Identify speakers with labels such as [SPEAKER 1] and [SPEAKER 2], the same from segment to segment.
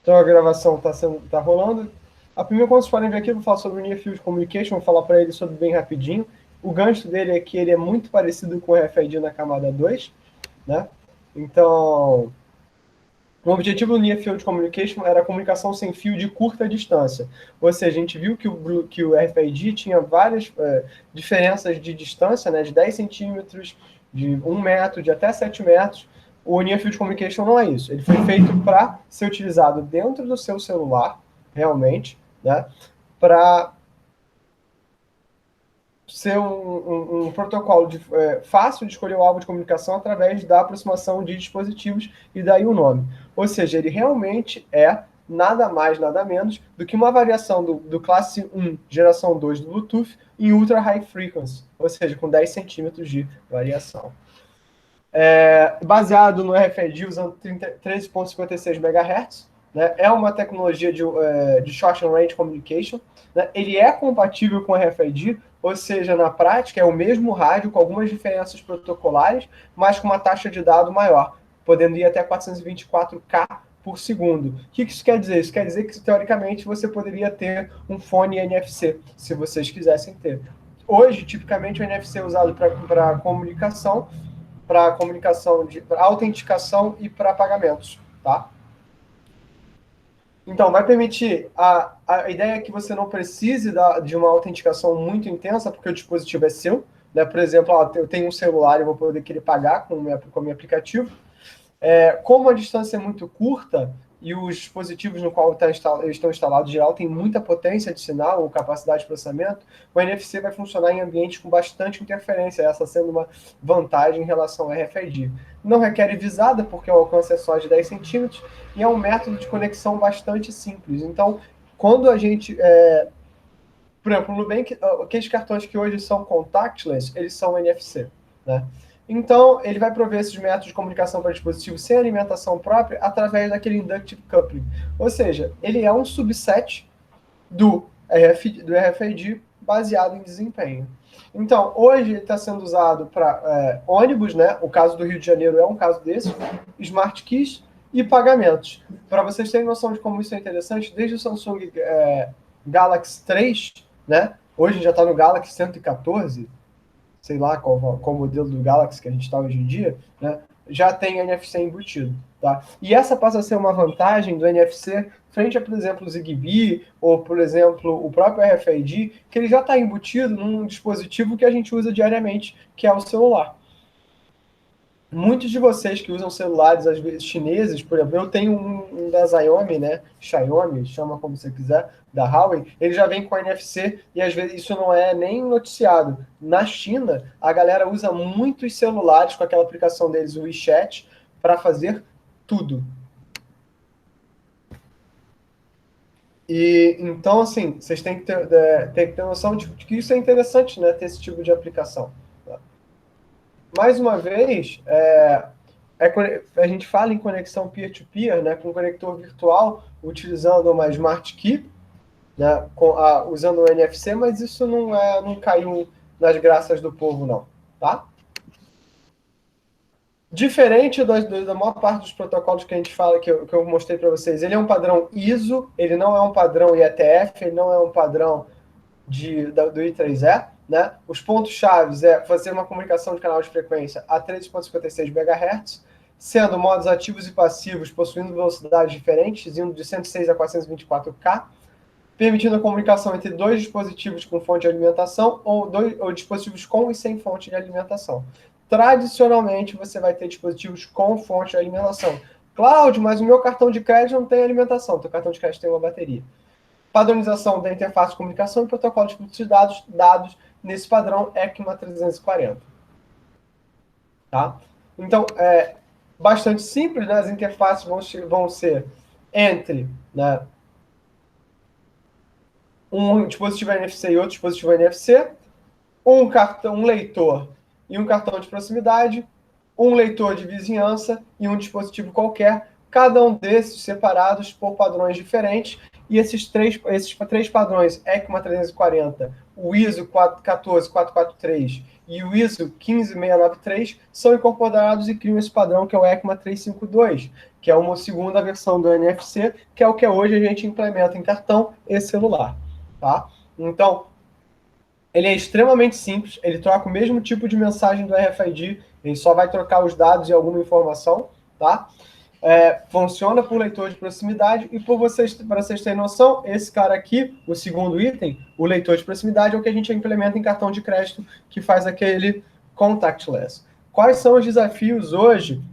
[SPEAKER 1] Então a gravação tá rolando. A primeira coisa que vocês podem ver aqui, eu vou falar sobre o Near Field Communication, vou falar para ele sobre bem rapidinho. O gancho dele é que ele é muito parecido com o RFID na camada 2, né? Então, o objetivo do Near Field Communication era a comunicação sem fio de curta distância. Ou seja, a gente viu que o RFID tinha várias diferenças de distância, né, de 10 centímetros, de 1 metro, de até 7 metros. O Near Field Communication não é isso. Ele foi feito para ser utilizado dentro do seu celular, realmente, né, para ser um protocolo fácil de escolher o alvo de comunicação através da aproximação de dispositivos e daí o nome. Ou seja, ele realmente é nada mais, nada menos do que uma variação do classe 1, geração 2 do Bluetooth em Ultra High Frequency, ou seja, com 10 centímetros de variação. Baseado no RFID usando 13.56 MHz, né? É uma tecnologia de Short Range Communication. Né? Ele é compatível com o RFID, ou seja, na prática é o mesmo rádio com algumas diferenças protocolares, mas com uma taxa de dado maior, podendo ir até 424K por segundo. O que isso quer dizer? Isso quer dizer que, teoricamente, você poderia ter um fone NFC, se vocês quisessem ter. Hoje, tipicamente, o NFC é usado para comunicação, para autenticação e para pagamentos, tá? Então, vai permitir, a ideia é que você não precise de uma autenticação muito intensa, porque o dispositivo é seu, né? Por exemplo, eu tenho um celular e vou poder querer pagar com o meu aplicativo. Como a distância é muito curta e os dispositivos no qual eles estão instalados, em geral, têm muita potência de sinal ou capacidade de processamento, o NFC vai funcionar em ambientes com bastante interferência, essa sendo uma vantagem em relação ao RFID. Não requer visada, porque o alcance é só de 10 centímetros, e é um método de conexão bastante simples. Então, quando a gente... por exemplo, o Nubank, aqueles cartões que hoje são contactless, eles são NFC, né? Então, ele vai prover esses métodos de comunicação para dispositivos sem alimentação própria através daquele Inductive Coupling. Ou seja, ele é um subset do RFID baseado em desempenho. Então, hoje ele está sendo usado para ônibus, né? O caso do Rio de Janeiro é um caso desse, Smart Keys e pagamentos. Para vocês terem noção de como isso é interessante, desde o Samsung Galaxy 3, né? Hoje já está no Galaxy 114, sei lá qual modelo do Galaxy que a gente está hoje em dia, né? Já tem NFC embutido. Tá? E essa passa a ser uma vantagem do NFC frente a, por exemplo, o Zigbee ou, por exemplo, o próprio RFID, que ele já está embutido num dispositivo que a gente usa diariamente, que é o celular. Muitos de vocês que usam celulares, às vezes chineses, por exemplo, eu tenho um da Xiaomi, né? Xiaomi, chama como você quiser, da Huawei, ele já vem com NFC e às vezes isso não é nem noticiado. Na China, a galera usa muitos celulares com aquela aplicação deles, o WeChat, para fazer tudo. E então, assim, vocês têm que ter noção de que isso é interessante, né? Ter esse tipo de aplicação. Tá? Mais uma vez, a gente fala em conexão peer-to-peer, né, com conector virtual, utilizando uma Smart Key, né, usando o NFC, mas isso não caiu nas graças do povo, não. Tá? Diferente da maior parte dos protocolos que a gente fala, que eu mostrei para vocês, ele é um padrão ISO, ele não é um padrão IETF, ele não é um padrão do I3E, né? Os pontos-chave é fazer uma comunicação de canal de frequência a 13.56 MHz, sendo modos ativos e passivos possuindo velocidades diferentes, indo de 106 a 424K, permitindo a comunicação entre dois dispositivos com fonte de alimentação ou dispositivos com e sem fonte de alimentação. Tradicionalmente, você vai ter dispositivos com fonte de alimentação. Cláudio, mas o meu cartão de crédito não tem alimentação, teu cartão de crédito tem uma bateria. Padronização da interface de comunicação e protocolo de fluxo de dados nesse padrão ECMA 340. Tá? Então, bastante simples, né? As interfaces vão ser entre, né, um dispositivo NFC e outro dispositivo NFC, um leitor e um cartão de proximidade, um leitor de vizinhança e um dispositivo qualquer, cada um desses separados por padrões diferentes, e esses três padrões, ECMA 340, o ISO 14443 e o ISO 15693, são incorporados e criam esse padrão que é o ECMA 352, que é uma segunda versão do NFC, que é o que hoje a gente implementa em cartão e celular, tá? Então, ele é extremamente simples, ele troca o mesmo tipo de mensagem do RFID, ele só vai trocar os dados e alguma informação, tá? Funciona por leitor de proximidade e para vocês terem noção, esse cara aqui, o segundo item, o leitor de proximidade é o que a gente implementa em cartão de crédito que faz aquele contactless. Quais são os desafios hoje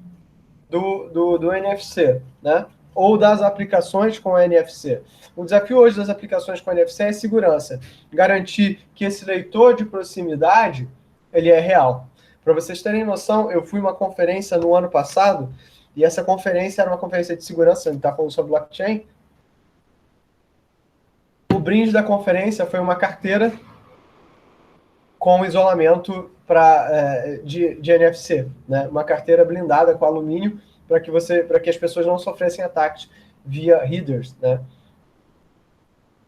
[SPEAKER 1] do NFC, né? Ou das aplicações com NFC? O desafio hoje das aplicações com NFC é segurança, garantir que esse leitor de proximidade ele é real. Para vocês terem noção, eu fui uma conferência no ano passado e essa conferência era uma conferência de segurança, a gente está falando sobre blockchain. O brinde da conferência foi uma carteira com isolamento de NFC, né? Uma carteira blindada com alumínio para que as pessoas não sofressem ataques via readers, né?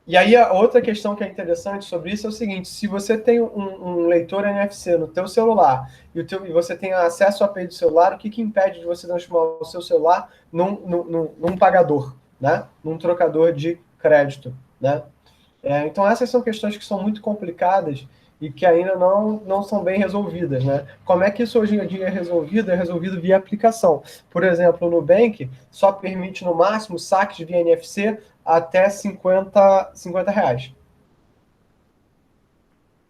[SPEAKER 1] E aí a outra questão que é interessante sobre isso é o seguinte: se você tem um leitor NFC no teu celular e você tem acesso à API do celular, o que impede de você transformar o seu celular num pagador, né? Num trocador de crédito, né? Então essas são questões que são muito complicadas e que ainda não são bem resolvidas, né? Como é que isso hoje em dia é resolvido? É resolvido via aplicação. Por exemplo, o Nubank só permite no máximo saques via NFC até 50 reais.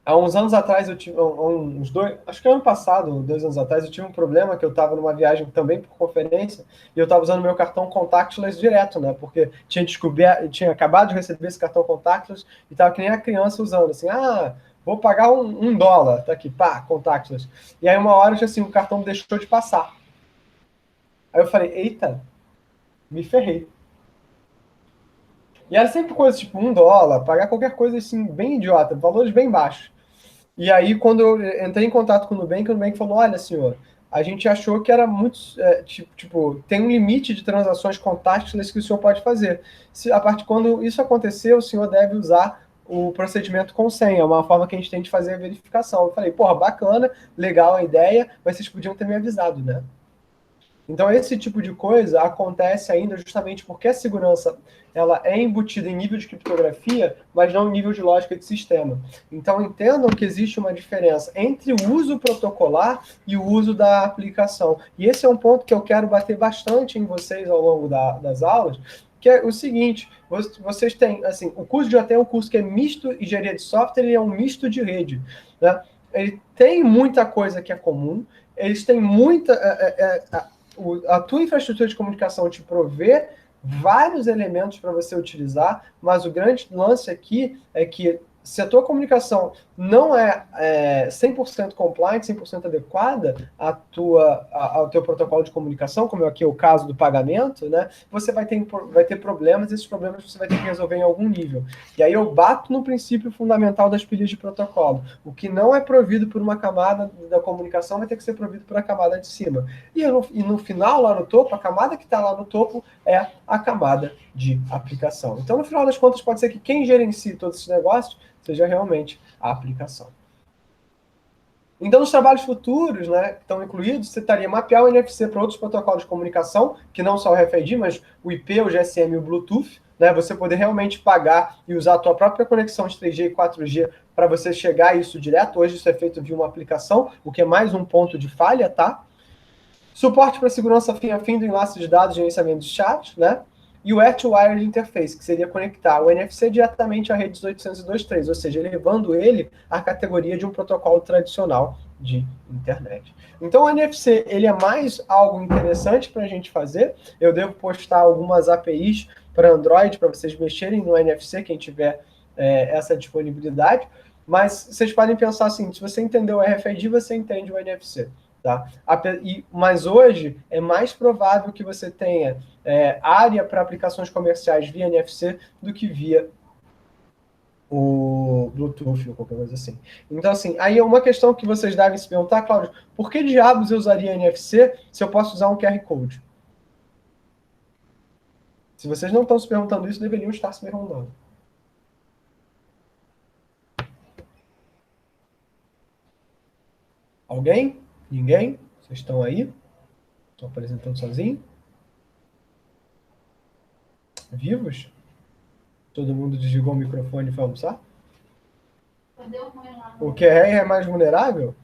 [SPEAKER 1] Há uns anos atrás, eu tive, uns dois, acho que ano passado, 2 anos atrás, eu tive um problema que eu estava numa viagem também por conferência e eu estava usando meu cartão contactless direto, né? Porque tinha acabado de receber esse cartão contactless e estava que nem a criança usando, assim, vou pagar $1, tá aqui, pá, contactless. E aí uma hora, assim, o cartão deixou de passar. Aí eu falei, eita, me ferrei. E era sempre coisa tipo $1, pagar qualquer coisa assim, bem idiota, valores bem baixos. E aí, quando eu entrei em contato com o Nubank falou: olha, senhor, a gente achou que era muito. Tipo, tem um limite de transações contactless que o senhor pode fazer. A partir quando isso acontecer, o senhor deve usar o procedimento com senha, é uma forma que a gente tem de fazer a verificação. Eu falei: porra, bacana, legal a ideia, mas vocês podiam ter me avisado, né? Então, esse tipo de coisa acontece ainda justamente porque a segurança ela é embutida em nível de criptografia, mas não em nível de lógica de sistema. Então, entendam que existe uma diferença entre o uso protocolar e o uso da aplicação. E esse é um ponto que eu quero bater bastante em vocês ao longo das aulas, que é o seguinte: vocês têm, assim, o curso de OT é um curso que é misto engenharia de software e é um misto de rede, né? Ele tem muita coisa que é comum, eles têm muita a tua infraestrutura de comunicação te provê vários elementos para você utilizar, mas o grande lance aqui é que se a tua comunicação não é 100% compliant, 100% adequada ao teu protocolo de comunicação, como aqui é o caso do pagamento, né, você vai ter problemas, e esses problemas você vai ter que resolver em algum nível. E aí eu bato no princípio fundamental das pilhas de protocolo. O que não é provido por uma camada da comunicação vai ter que ser provido por a camada de cima. E no final, lá no topo, a camada que está lá no topo é a camada de aplicação. Então, no final das contas, pode ser que quem gerencie todos esses negócios seja realmente a aplicação. Então, nos trabalhos futuros, né, que estão incluídos, você estaria mapear o NFC para outros protocolos de comunicação, que não só o RFID, mas o IP, o GSM e o Bluetooth, né, você poder realmente pagar e usar a tua própria conexão de 3G e 4G para você chegar a isso direto. Hoje isso é feito via uma aplicação, o que é mais um ponto de falha, tá? Suporte para segurança fim a fim do enlace de dados de gerenciamento de chat, né? E o Air-to-Wire Interface, que seria conectar o NFC diretamente à rede 1802.3, ou seja, elevando ele à categoria de um protocolo tradicional de internet. Então o NFC ele é mais algo interessante para a gente fazer. Eu devo postar algumas APIs para Android, para vocês mexerem no NFC, quem tiver essa disponibilidade. Mas vocês podem pensar assim, se você entendeu o RFID, você entende o NFC. Tá? Mas hoje é mais provável que você tenha área para aplicações comerciais via NFC do que via o Bluetooth ou qualquer coisa assim. Então, assim, aí é uma questão que vocês devem se perguntar, Cláudio, por que diabos eu usaria NFC se eu posso usar um QR Code? Se vocês não estão se perguntando isso, deveriam estar se perguntando. Alguém? Ninguém? Vocês estão aí? Estou apresentando sozinho? Vivos? Todo mundo desligou o microfone e foi almoçar? O QR é mais vulnerável?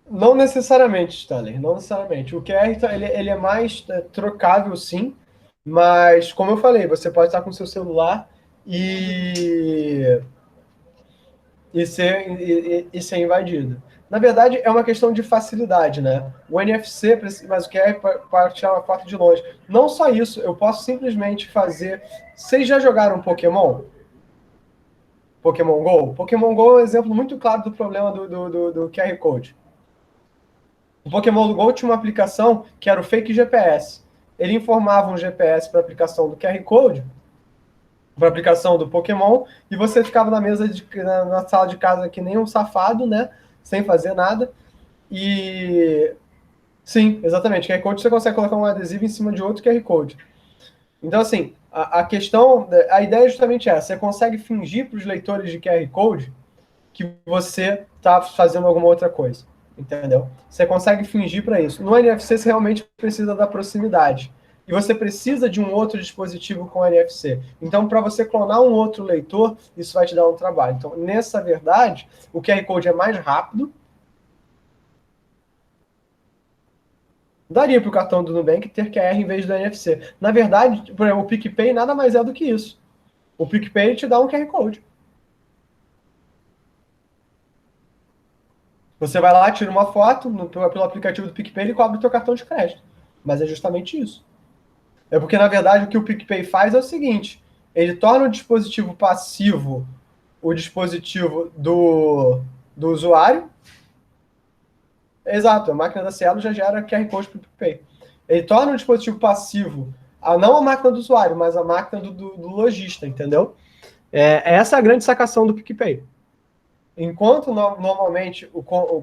[SPEAKER 1] Não necessariamente, Stanley, não necessariamente. O QR ele é mais trocável, sim, mas como eu falei, você pode estar com o seu celular e, ser invadido. Na verdade, é uma questão de facilidade, né? O NFC, mas o QR para tirar uma foto de longe. Não só isso, eu posso simplesmente fazer. Vocês já jogaram Pokémon? Pokémon Go? Pokémon Go é um exemplo muito claro do problema do QR Code. O Pokémon Go tinha uma aplicação que era o fake GPS. Ele informava um GPS para a aplicação do QR Code, para a aplicação do Pokémon, e você ficava na mesa na sala de casa que nem um safado, né? Sem fazer nada. E sim, exatamente. QR Code você consegue colocar um adesivo em cima de outro QR Code. Então, assim, a questão, a ideia é justamente essa. Você consegue fingir para os leitores de QR Code que você está fazendo alguma outra coisa, entendeu? Você consegue fingir para isso. No NFC, você realmente precisa da proximidade. E você precisa de um outro dispositivo com NFC. Então, para você clonar um outro leitor, isso vai te dar um trabalho. Então, nessa verdade, o QR Code é mais rápido. Daria para o cartão do Nubank ter QR em vez do NFC. Na verdade, por exemplo, o PicPay nada mais é do que isso. O PicPay te dá um QR Code. Você vai lá, tira uma foto pelo aplicativo do PicPay e cobra o teu cartão de crédito. Mas é justamente isso. É porque, na verdade, o que o PicPay faz é o seguinte: ele torna o dispositivo passivo o dispositivo do usuário. Exato, a máquina da Cielo já gera QR Code para o PicPay. Ele torna o dispositivo passivo, não a máquina do usuário, mas a máquina do lojista, entendeu? Essa é a grande sacação do PicPay. Enquanto normalmente,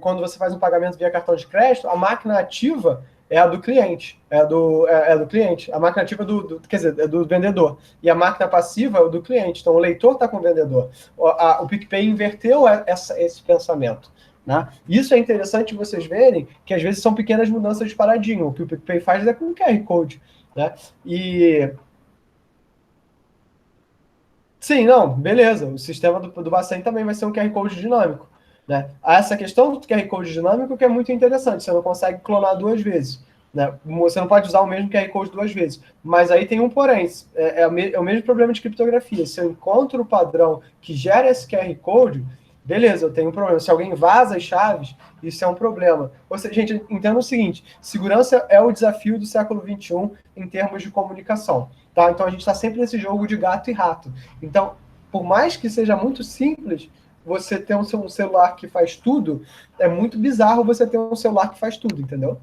[SPEAKER 1] quando você faz um pagamento via cartão de crédito, a máquina ativa é a do cliente. É do cliente. A máquina ativa quer dizer, é do vendedor. E a máquina passiva é o do cliente. Então o leitor está com o vendedor. O PicPay inverteu esse pensamento. Né? Isso é interessante vocês verem que às vezes são pequenas mudanças de paradigma. O que o PicPay faz é com o QR Code. Né? E sim, não, beleza. O sistema do Bacen também vai ser um QR Code dinâmico. Né? Essa questão do QR Code dinâmico que é muito interessante. Você não consegue clonar duas vezes. Né? Você não pode usar o mesmo QR Code duas vezes. Mas aí tem um porém. É o mesmo problema de criptografia. Se eu encontro o padrão que gera esse QR Code, beleza, eu tenho um problema. Se alguém vaza as chaves, isso é um problema. Ou seja, gente, entenda o seguinte: segurança é o desafio do século XXI em termos de comunicação. Tá? Então a gente está sempre nesse jogo de gato e rato. Então, por mais que seja muito simples, você ter um celular que faz tudo, é muito bizarro você ter um celular que faz tudo, entendeu?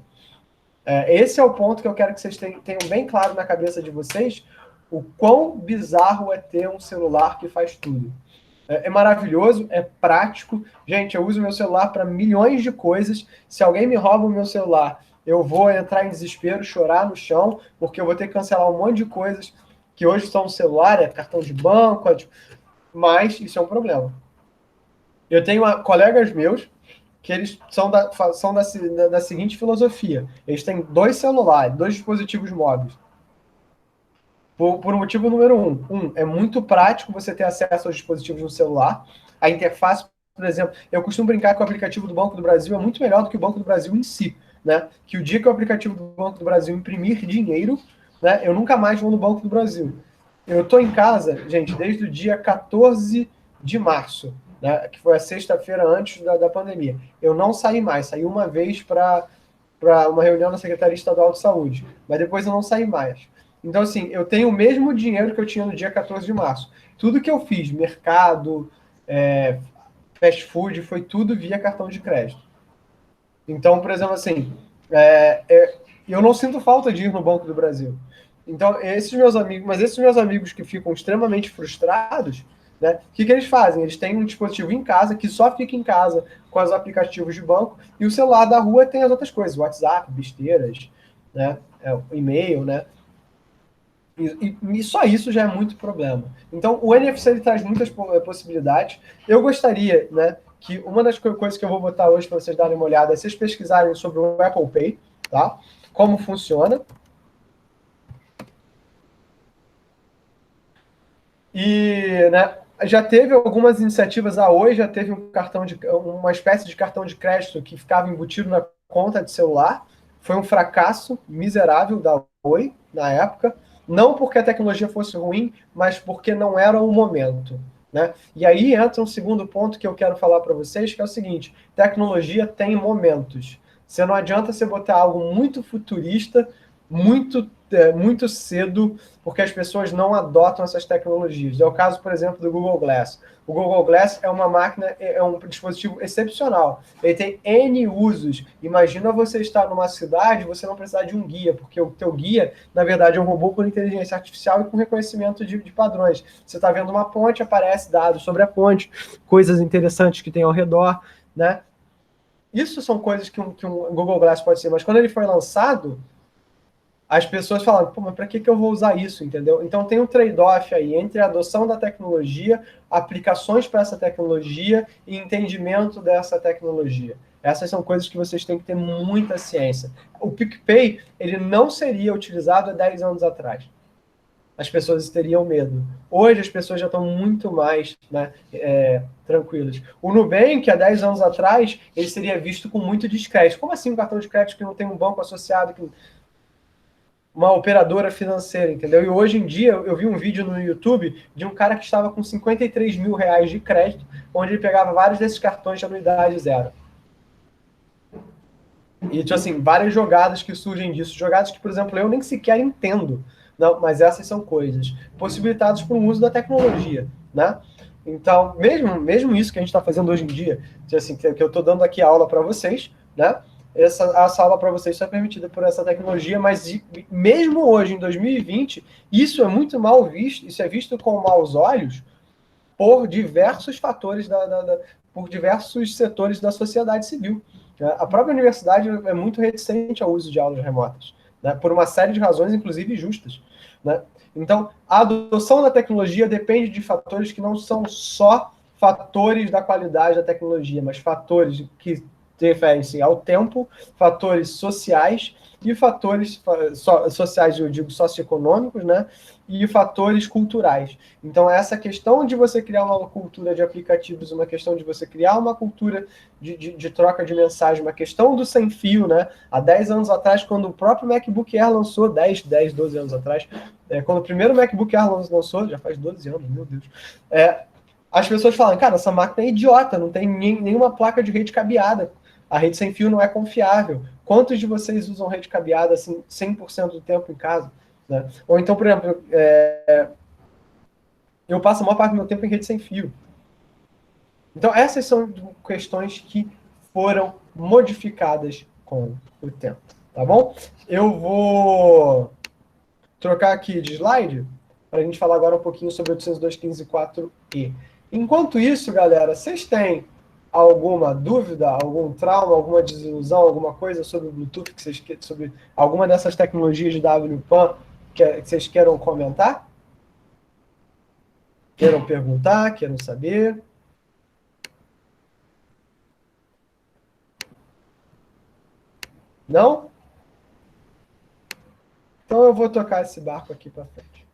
[SPEAKER 1] Esse é o ponto que eu quero que vocês tenham bem claro na cabeça de vocês, o quão bizarro é ter um celular que faz tudo. É maravilhoso, é prático. Gente, eu uso meu celular para milhões de coisas. Se alguém me rouba o meu celular, eu vou entrar em desespero, chorar no chão, porque eu vou ter que cancelar um monte de coisas que hoje estão no celular, cartão de banco, mas isso é um problema. Eu tenho colegas meus que eles são da seguinte filosofia: eles têm dois celulares, dois dispositivos móveis. Por um motivo número um, é muito prático você ter acesso aos dispositivos no celular. A interface, por exemplo, eu costumo brincar que o aplicativo do Banco do Brasil é muito melhor do que o Banco do Brasil em si. Né? Que o dia que o aplicativo do Banco do Brasil imprimir dinheiro, né, eu nunca mais vou no Banco do Brasil. Eu estou em casa, gente, desde o dia 14 de março, né, que foi a sexta-feira antes da pandemia. Eu não saí mais, saí uma vez para uma reunião na Secretaria Estadual de Saúde, mas depois eu não saí mais. Então, assim, eu tenho o mesmo dinheiro que eu tinha no dia 14 de março. Tudo que eu fiz, mercado, fast food, foi tudo via cartão de crédito. Então, por exemplo, assim, eu não sinto falta de ir no Banco do Brasil. Então, esses meus amigos que ficam extremamente frustrados, né, o que eles fazem? Eles têm um dispositivo em casa que só fica em casa com os aplicativos de banco e o celular da rua tem as outras coisas, WhatsApp, besteiras, né, e-mail, né? E só isso já é muito problema. Então, o NFC ele traz muitas possibilidades. Eu gostaria, né, que uma das coisas que eu vou botar hoje para vocês darem uma olhada é vocês pesquisarem sobre o Apple Pay, tá? como funciona. E, né, já teve algumas iniciativas, a Oi já teve uma espécie de cartão de crédito que ficava embutido na conta de celular. Foi um fracasso miserável da Oi na época, não porque a tecnologia fosse ruim, mas porque não era o momento. Né? E aí entra um segundo ponto que eu quero falar para vocês, que é o seguinte: tecnologia tem momentos. Você não adianta você botar algo muito futurista, muito cedo, porque as pessoas não adotam essas tecnologias. É o caso, por exemplo, do Google Glass. O Google Glass é uma máquina, é um dispositivo excepcional. Ele tem N usos. Imagina você estar numa cidade e você não precisar de um guia, porque o teu guia, na verdade, é um robô com inteligência artificial e com reconhecimento de padrões. Você está vendo uma ponte, aparece dados sobre a ponte, coisas interessantes que tem ao redor, né? Isso são coisas que um Google Glass pode ser, mas quando ele foi lançado, as pessoas falam, pô, mas para que eu vou usar isso, entendeu? Então tem um trade-off aí entre a adoção da tecnologia, aplicações para essa tecnologia e entendimento dessa tecnologia. Essas são coisas que vocês têm que ter muita ciência. O PicPay, ele não seria utilizado há 10 anos atrás. As pessoas teriam medo. Hoje as pessoas já estão muito mais, né, tranquilas. O Nubank, há 10 anos atrás, ele seria visto com muito descrédito. Como assim um cartão de crédito que não tem um banco associado, que uma operadora financeira, entendeu? E hoje em dia, eu vi um vídeo no YouTube de um cara que estava com 53 mil reais de crédito, onde ele pegava vários desses cartões de anuidade zero. E, tipo assim, várias jogadas que surgem disso. Jogadas que, por exemplo, eu nem sequer entendo. Não, mas essas são coisas possibilitadas por um uso da tecnologia, né? Então, mesmo isso que a gente está fazendo hoje em dia, assim, que eu estou dando aqui aula para vocês, né? Essa aula para vocês só é permitida por essa tecnologia, mas mesmo hoje, em 2020, isso é muito mal visto, isso é visto com maus olhos por diversos fatores, por diversos setores da sociedade civil. A própria universidade é muito reticente ao uso de aulas remotas, né, por uma série de razões, inclusive justas. Né? Então, a adoção da tecnologia depende de fatores que não são só fatores da qualidade da tecnologia, mas fatores que referem-se ao tempo, fatores sociais e fatores sociais, eu digo socioeconômicos, né? E fatores culturais. Então, essa questão de você criar uma cultura de aplicativos, uma questão de você criar uma cultura de troca de mensagem, uma questão do sem fio, né? Há 10 anos atrás, quando o próprio MacBook Air lançou, 12 anos atrás, quando o primeiro MacBook Air lançou, já faz 12 anos, meu Deus, as pessoas falam, cara, essa máquina é idiota, não tem nenhuma placa de rede cabeada. A rede sem fio não é confiável. Quantos de vocês usam rede cabeada assim, 100% do tempo em casa? Né? Ou então, por exemplo, eu passo a maior parte do meu tempo em rede sem fio. Então, essas são questões que foram modificadas com o tempo. Tá bom? Eu vou trocar aqui de slide para a gente falar agora um pouquinho sobre 802.15.4e. Enquanto isso, galera, vocês têm alguma dúvida, algum trauma, alguma desilusão, alguma coisa sobre o Bluetooth, sobre alguma dessas tecnologias de WPAN que vocês queiram comentar? Queiram perguntar, queiram saber? Não? Então eu vou tocar esse barco aqui para frente.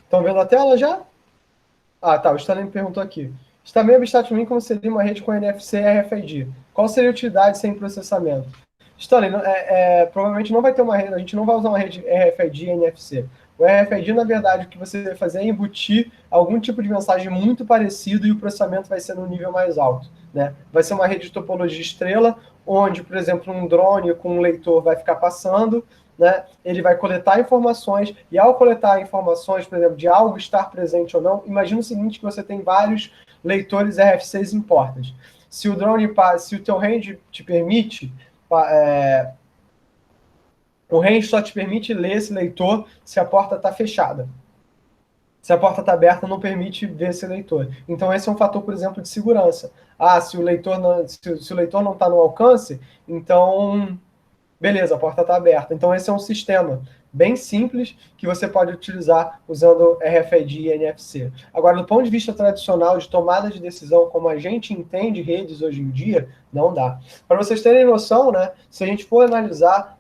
[SPEAKER 1] Estão vendo a tela já? Ah, tá. O Stanley me perguntou aqui. Está meio abstrato para mim como seria uma rede com NFC e RFID. Qual seria a utilidade sem processamento? Stanley, provavelmente não vai ter uma rede, a gente não vai usar uma rede RFID e NFC. O RFID, na verdade, o que você vai fazer é embutir algum tipo de mensagem muito parecido e o processamento vai ser no nível mais alto. Né? Vai ser uma rede de topologia estrela, onde, por exemplo, um drone com um leitor vai ficar passando, né? Ele vai coletar informações, e ao coletar informações, por exemplo, de algo estar presente ou não, imagina o seguinte, que você tem vários leitores RFCs em portas. Se o drone passa, se o teu range te permite, o range só te permite ler esse leitor se a porta está fechada. Se a porta está aberta, não permite ver esse leitor. Então, esse é um fator, por exemplo, de segurança. Se o leitor não está no alcance, então, beleza, a porta está aberta. Então, esse é um sistema bem simples que você pode utilizar usando RFID e NFC. Agora, do ponto de vista tradicional de tomada de decisão, como a gente entende redes hoje em dia, não dá. Para vocês terem noção, né, se a gente for analisar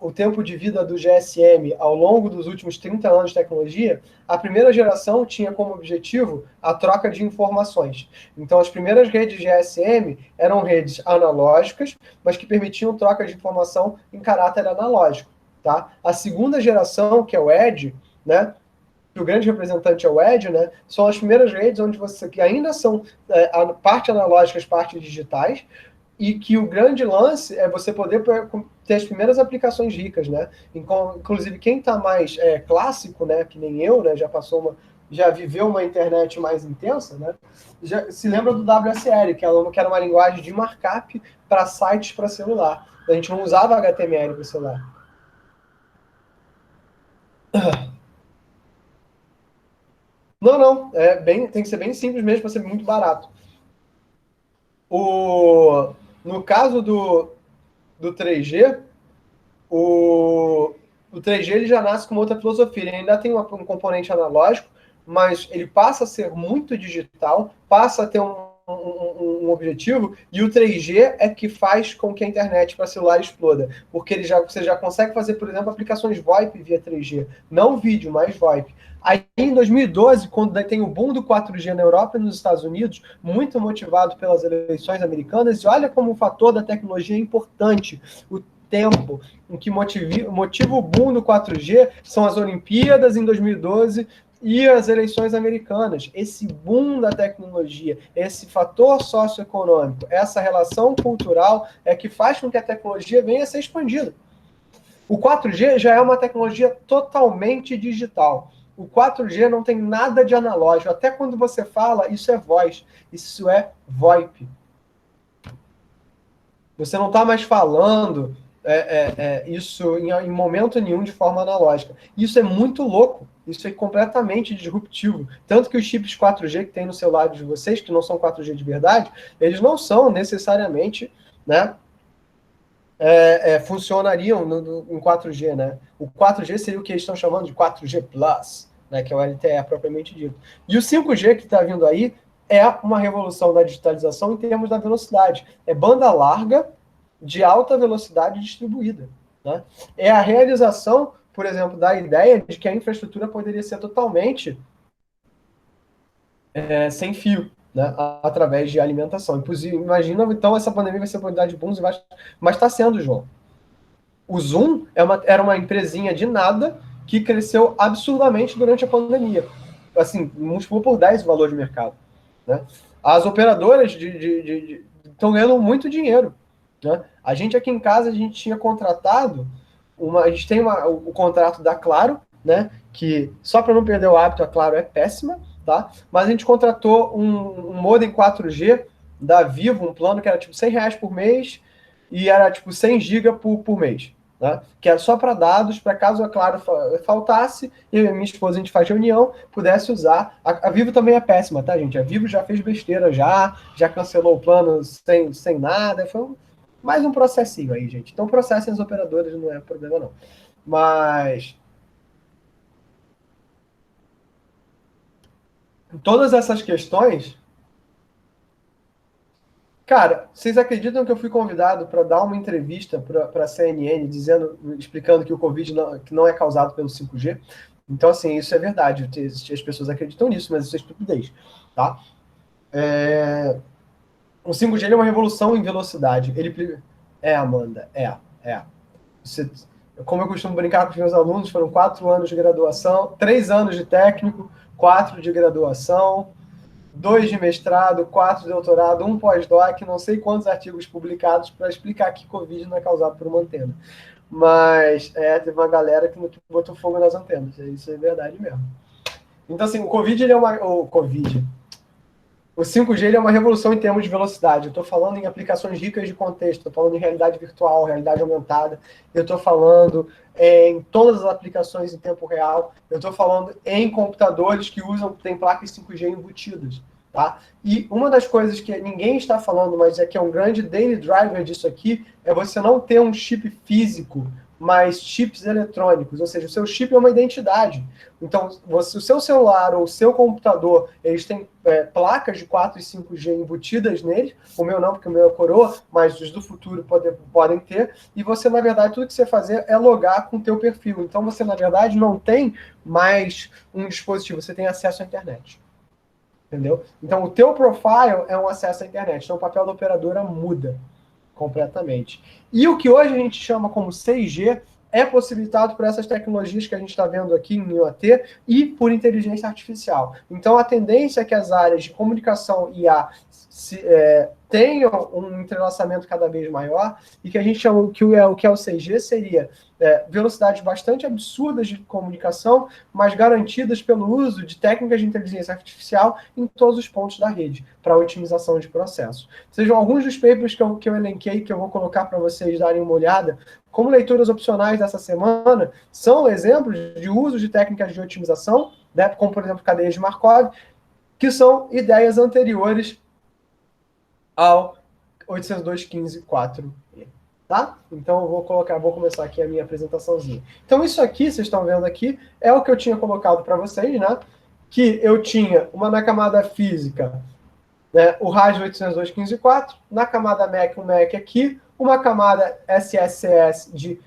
[SPEAKER 1] o tempo de vida do GSM ao longo dos últimos 30 anos de tecnologia, a primeira geração tinha como objetivo a troca de informações. Então, as primeiras redes GSM eram redes analógicas, mas que permitiam troca de informação em caráter analógico. Tá? A segunda geração, que é o Edge, né, que o grande representante é o Edge, né, são as primeiras redes onde que ainda são a parte analógicas, parte digitais, e que o grande lance é você poder ter as primeiras aplicações ricas, né? Inclusive, quem está mais clássico, né, que nem eu, né, já viveu uma internet mais intensa, né, já se lembra do WSL, que era uma linguagem de markup para sites para celular. A gente não usava HTML para celular. Não, tem que ser bem simples mesmo para ser muito barato. No caso do 3G, o 3G ele já nasce com uma outra filosofia. Ele ainda tem um componente analógico, mas ele passa a ser muito digital, passa a ter um objetivo, e o 3G é que faz com que a internet para celular exploda. Porque você já consegue fazer, por exemplo, aplicações VoIP via 3G. Não vídeo, mas VoIP. Aí, em 2012, quando tem o boom do 4G na Europa e nos Estados Unidos, muito motivado pelas eleições americanas, e olha como o fator da tecnologia é importante. O tempo em que motiva o boom do 4G são as Olimpíadas em 2012 e as eleições americanas. Esse boom da tecnologia, esse fator socioeconômico, essa relação cultural é que faz com que a tecnologia venha a ser expandida. O 4G já é uma tecnologia totalmente digital. O 4G não tem nada de analógico. Até quando você fala, isso é voz, isso é VoIP. Você não está mais falando isso em momento nenhum de forma analógica. Isso é muito louco. Isso é completamente disruptivo. Tanto que os chips 4G que tem no celular de vocês, que não são 4G de verdade, eles não são necessariamente, né, funcionariam em 4G, né? O 4G seria o que eles estão chamando de 4G Plus, né, que é o LTE propriamente dito. E o 5G que está vindo aí é uma revolução da digitalização em termos da velocidade. É banda larga de alta velocidade distribuída. Né? É a realização, por exemplo, da ideia de que a infraestrutura poderia ser totalmente sem fio, né? Através de alimentação. Imagina, então, essa pandemia vai ser uma oportunidade de bons e baixos, mas está sendo, João. O Zoom era uma empresinha de nada que cresceu absurdamente durante a pandemia. Assim, multiplicou por 10 o valor de mercado. Né? As operadoras estão ganhando muito dinheiro. Né? A gente aqui em casa, a gente tinha contratado, a gente tem o contrato da Claro, né? Que só para não perder o hábito, a Claro é péssima, tá? Mas a gente contratou um modem 4G da Vivo, um plano que era tipo R$100 por mês e era tipo 100 GB por mês. Né? Que era só para dados, para caso a Claro faltasse, e minha esposa, a gente faz reunião, pudesse usar. A Vivo também é péssima, tá, gente? A Vivo já fez besteira, já cancelou o plano sem nada, foi mais um processinho aí, gente. Então, processem as operadoras, não é problema, não. Mas todas essas questões. Cara, vocês acreditam que eu fui convidado para dar uma entrevista para a CNN explicando que o Covid que não é causado pelo 5G? Então, assim, isso é verdade. As pessoas acreditam nisso, mas isso é estupidez. Tá? O 5G é uma revolução em velocidade. Amanda, Você, como eu costumo brincar com os meus alunos, foram 4 anos de graduação, 3 anos de técnico, 4 de graduação, 2 de mestrado, 4 de doutorado, 1 pós-doc, não sei quantos artigos publicados para explicar que Covid não é causado por uma antena. Mas teve uma galera que botou fogo nas antenas. Isso é verdade mesmo. Então, assim, o Covid, ele é uma... O Covid... O 5G ele é uma revolução em termos de velocidade. Eu estou falando em aplicações ricas de contexto, estou falando em realidade virtual, realidade aumentada, eu estou falando em todas as aplicações em tempo real, eu estou falando em computadores que tem placas 5G embutidas. Tá? E uma das coisas que ninguém está falando, mas é que é um grande daily driver disso aqui, é você não ter um chip físico, mas chips eletrônicos, ou seja, o seu chip é uma identidade. Então, o seu celular ou o seu computador, eles têm placas de 4 e 5G embutidas nele, o meu não, porque o meu é coroa, mas os do futuro podem ter, e você, na verdade, tudo que você fazer é logar com o teu perfil. Então, você, na verdade, não tem mais um dispositivo, você tem acesso à internet. Entendeu? Então, o teu profile é um acesso à internet. Então, o papel da operadora muda completamente. E o que hoje a gente chama como 6G é possibilitado por essas tecnologias que a gente está vendo aqui em IoT e por inteligência artificial. Então, a tendência é que as áreas de comunicação e IA tenham um entrelaçamento cada vez maior e que a gente chama que o que é o 6G seria velocidades bastante absurdas de comunicação, mas garantidas pelo uso de técnicas de inteligência artificial em todos os pontos da rede, para otimização de processos. Sejam alguns dos papers que eu elenquei, que eu vou colocar para vocês darem uma olhada, como leituras opcionais dessa semana, são exemplos de uso de técnicas de otimização, né, como, por exemplo, cadeias de Markov, que são ideias anteriores ao 802.15.4. Tá? Então eu vou começar aqui a minha apresentaçãozinha. Então isso aqui, vocês estão vendo aqui, é o que eu tinha colocado para vocês, né? Que eu tinha na camada física, né, o rádio 802.15.4, na camada MAC, um MAC aqui, uma camada SSCS de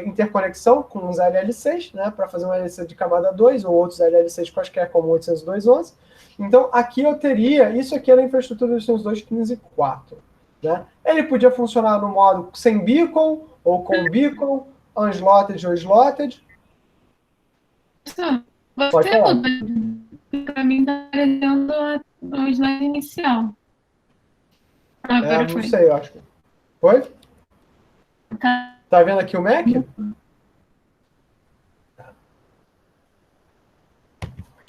[SPEAKER 1] interconexão com os LL6, né, para fazer uma LLC de camada 2 ou outros LL6 quaisquer, como 802.11. Então aqui eu teria, isso aqui era a infraestrutura do 802.15.4. Né? Ele podia funcionar no modo sem beacon, ou com beacon, unslotted ou slotted.
[SPEAKER 2] Pode falar. Para mim está aparecendo o slide inicial.
[SPEAKER 1] Agora não sei, eu acho. Foi? Tá vendo aqui o Mac? Deixa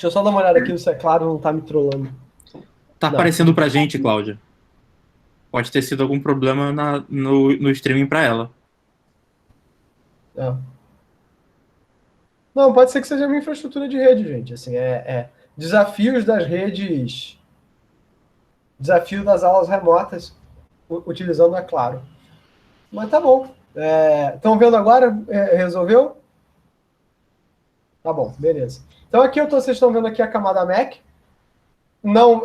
[SPEAKER 1] eu só dar uma olhada aqui se é claro, não tá me trollando.
[SPEAKER 3] Tá aparecendo pra gente, Cláudia. Pode ter sido algum problema no streaming para ela.
[SPEAKER 1] Não, pode ser que seja a minha infraestrutura de rede, gente. Assim, desafios das redes, desafio das aulas remotas, utilizando a Claro. Mas tá bom. Estão vendo agora? Resolveu? Tá bom, beleza. Então aqui vocês estão vendo aqui a camada MAC. Não,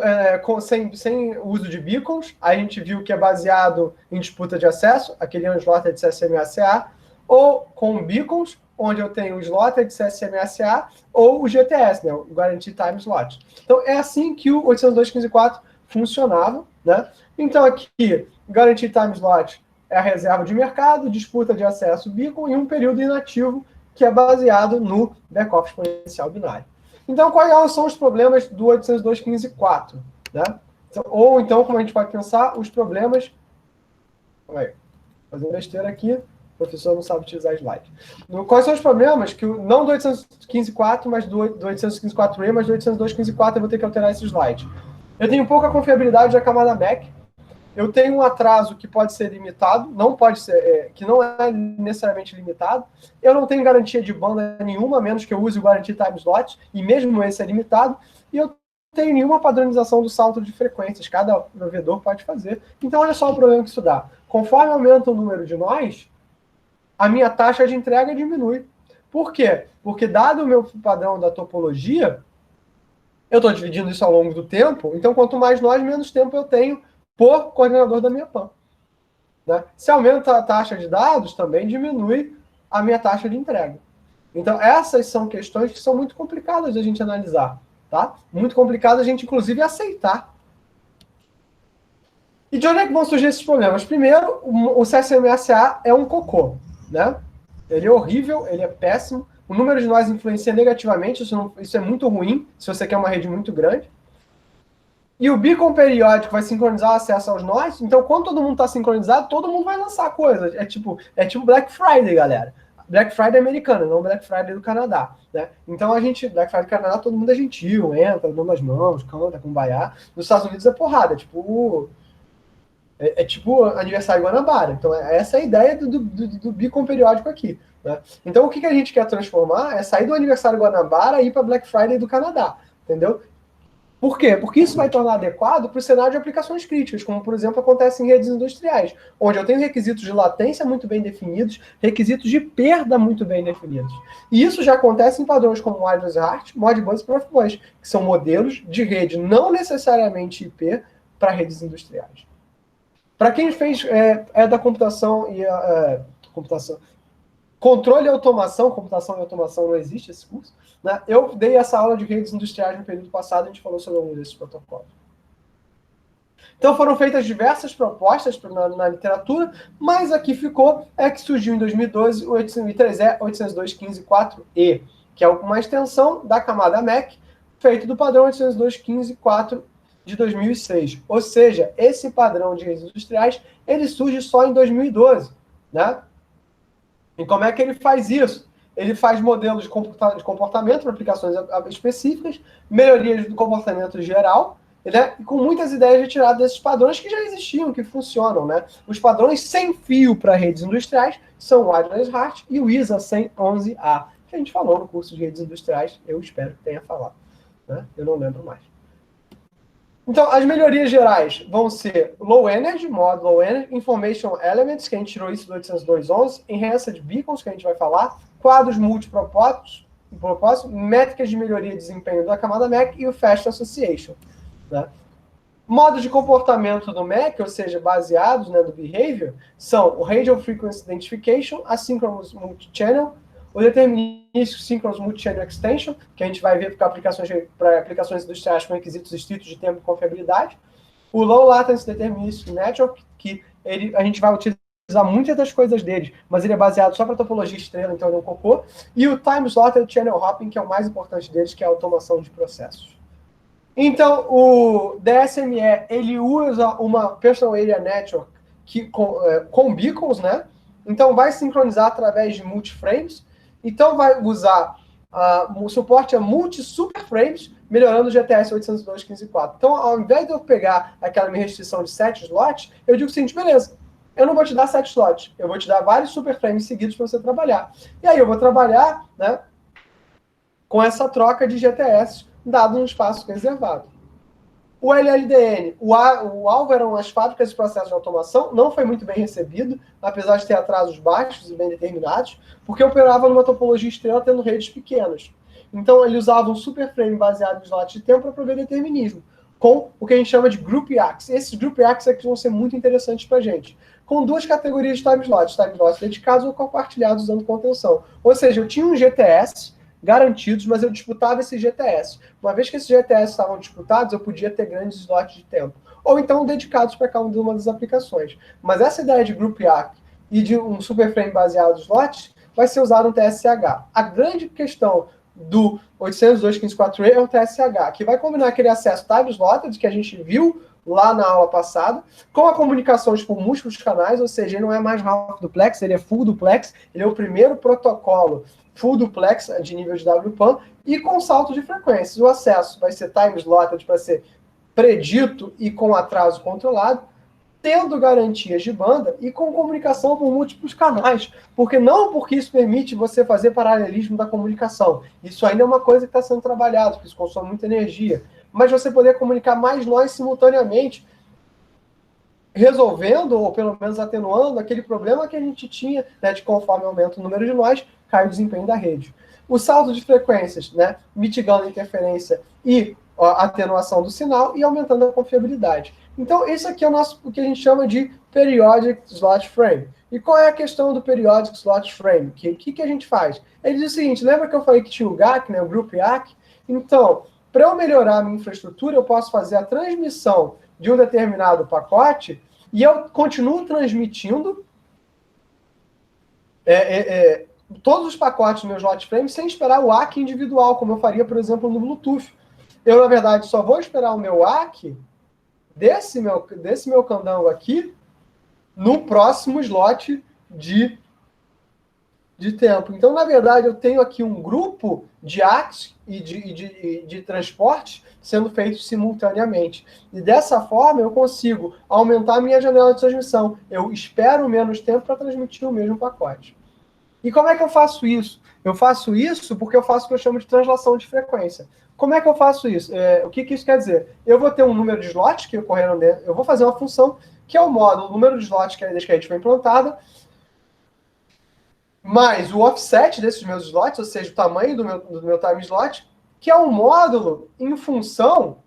[SPEAKER 1] sem uso de beacons, a gente viu que é baseado em disputa de acesso, aquele slot de CSMA/CA, ou com beacons, onde eu tenho o slot de CSMA/CA, ou o GTS, né, o Guaranteed Time Slot. Então, é assim que o 802.15.4 funcionava. Né? Então, aqui, Guaranteed Time Slot é a reserva de mercado, disputa de acesso beacon e um período inativo, que é baseado no backup exponencial binário. Então, quais são os problemas do 802.15.4? Né? Ou então, como a gente pode pensar, os problemas... Fazendo besteira aqui, o professor não sabe utilizar slide. Quais são os problemas? Não do 815.4, mas do 815.4e, mas do 802.15.4 eu vou ter que alterar esse slide. Eu tenho pouca confiabilidade da camada MAC. Eu tenho um atraso que pode ser limitado, que não é necessariamente limitado. Eu não tenho garantia de banda nenhuma, a menos que eu use o Guaranteed Time Slot, e mesmo esse é limitado. E eu não tenho nenhuma padronização do salto de frequências, cada provedor pode fazer. Então, olha só o problema que isso dá. Conforme aumenta o número de nós, a minha taxa de entrega diminui. Por quê? Porque, dado o meu padrão da topologia, eu estou dividindo isso ao longo do tempo, então quanto mais nós, menos tempo eu tenho por coordenador da minha PAN. Né? Se aumenta a taxa de dados, também diminui a minha taxa de entrega. Então, essas são questões que são muito complicadas de a gente analisar. Tá? Muito complicadas a gente, inclusive, aceitar. E de onde é que vão surgir esses problemas? Primeiro, o CSMA/CA é um cocô. Né? Ele é horrível, ele é péssimo. O número de nós influencia negativamente, isso é muito ruim, se você quer uma rede muito grande. E o beacon periódico vai sincronizar o acesso aos nós. Então, quando todo mundo está sincronizado, todo mundo vai lançar coisas. É tipo Black Friday, galera. Black Friday americana, não Black Friday do Canadá, né? Então Black Friday do Canadá, todo mundo é gentil, entra, dando as mãos, canta, kumbaya. Nos Estados Unidos é porrada, tipo aniversário Guanabara. Então, essa é a ideia do beacon periódico aqui, né? Então, o que a gente quer transformar é sair do aniversário Guanabara e ir para Black Friday do Canadá, entendeu? Por quê? Porque isso vai tornar adequado para o cenário de aplicações críticas, como, por exemplo, acontece em redes industriais, onde eu tenho requisitos de latência muito bem definidos, requisitos de perda muito bem definidos. E isso já acontece em padrões como Wireless HART, Modbus e Profibus, que são modelos de rede não necessariamente IP para redes industriais. Para quem fez da computação e computação, controle e automação, computação e automação não existe esse curso, né? Eu dei essa aula de redes industriais no período passado, a gente falou sobre alguns desses protocolos. Então foram feitas diversas propostas na literatura, mas aqui ficou que surgiu em 2012 o 803E, 802.15.4e, que é uma extensão da camada MAC, feito do padrão 802.15.4 de 2006. Ou seja, esse padrão de redes industriais, ele surge só em 2012, né? E como é que ele faz isso? Ele faz modelos de comportamento para aplicações específicas, melhorias do comportamento geral, né? E com muitas ideias retiradas desses padrões que já existiam, que funcionam, né? Os padrões sem fio para redes industriais são o Wireless HART e o ISA 10011A, que a gente falou no curso de redes industriais, eu espero que tenha falado, né? Eu não lembro mais. Então, as melhorias gerais vão ser Low Energy, modo Low Energy, Information Elements, que a gente tirou isso do 802.11, Enhanced Beacons, que a gente vai falar, quadros multipropósitos, métricas de melhoria de desempenho da camada MAC e o Fast Association, né? Modos de comportamento do MAC, ou seja, baseados, né, do behavior, são o Radio Frequency Identification, Asynchronous Multichannel, o determinístico Synchronous Multichannel Extension, que a gente vai ver para aplicações industriais com requisitos estritos de tempo e confiabilidade. O Low Latency Deterministic Network, que a gente vai utilizar muitas das coisas deles, mas ele é baseado só para topologia estrela, então ele é um cocô. E o Time Slotted Channel Hopping, que é o mais importante deles, que é a automação de processos. Então, o DSME, ele usa uma Personal Area Network com beacons, né? Então, vai sincronizar através de multiframes. Então, vai usar o suporte a multi-superframes, melhorando o GTS 802.15.4. Então, ao invés de eu pegar aquela minha restrição de 7 slots, eu digo o seguinte, beleza, eu não vou te dar 7 slots, eu vou te dar vários superframes seguidos para você trabalhar. E aí eu vou trabalhar, né, com essa troca de GTS dado no espaço reservado. O LLDN, o alvo eram as fábricas de processos de automação, não foi muito bem recebido, apesar de ter atrasos baixos e bem determinados, porque operava numa topologia estrela tendo redes pequenas. Então, ele usava um superframe baseado em slots de tempo para prover determinismo, com o que a gente chama de Group Axis. Esses Group Axis aqui vão ser muito interessantes para a gente. Com duas categorias de time slots dedicados ou compartilhados usando contenção. Ou seja, eu tinha um GTS garantidos, mas eu disputava esses GTS. Uma vez que esses GTS estavam disputados, eu podia ter grandes slots de tempo. Ou então dedicados para cada uma das aplicações. Mas essa ideia de Group ACK e de um superframe baseado em slots vai ser usado no TSH. A grande questão do 802.15.4e é o TSH, que vai combinar aquele acesso time slotted que a gente viu lá na aula passada, com a comunicação por múltiplos canais, ou seja, ele não é mais half duplex, ele é full duplex, ele é o primeiro protocolo full duplex de nível de WPAN e com salto de frequências. O acesso vai ser time slotted para ser predito e com atraso controlado, tendo garantias de banda e com comunicação por múltiplos canais. Porque isso permite você fazer paralelismo da comunicação. Isso ainda é uma coisa que está sendo trabalhado, porque isso consome muita energia. Mas você poder comunicar mais nós simultaneamente, resolvendo, ou pelo menos atenuando, aquele problema que a gente tinha, né, de conforme aumenta o número de nós, cai o desempenho da rede. O salto de frequências, né, mitigando a interferência e a atenuação do sinal e aumentando a confiabilidade. Então, esse aqui é o que a gente chama de Periodic Slot Frame. E qual é a questão do Periodic Slot Frame? O que a gente faz? Ele diz o seguinte, lembra que eu falei que tinha o GAC, né, o Group ACK? Então, para eu melhorar a minha infraestrutura, eu posso fazer a transmissão de um determinado pacote e eu continuo transmitindo todos os pacotes do meu slot frame sem esperar o ACK individual, como eu faria, por exemplo, no Bluetooth. Eu, na verdade, só vou esperar o meu ACK desse meu candango aqui no próximo slot de de tempo. Então, na verdade, eu tenho aqui um grupo de atos e de transportes sendo feitos simultaneamente. E dessa forma, eu consigo aumentar a minha janela de transmissão. Eu espero menos tempo para transmitir o mesmo pacote. E como é que eu faço isso? Eu faço isso porque eu faço o que eu chamo de translação de frequência. Como é que eu faço isso? O que isso quer dizer? Eu vou ter um número de slots que ocorreram dentro, eu vou fazer uma função que é o módulo, o número de slots que a rede foi implantada, mais o offset desses meus slots, ou seja, o tamanho do meu time slot, que é um módulo em função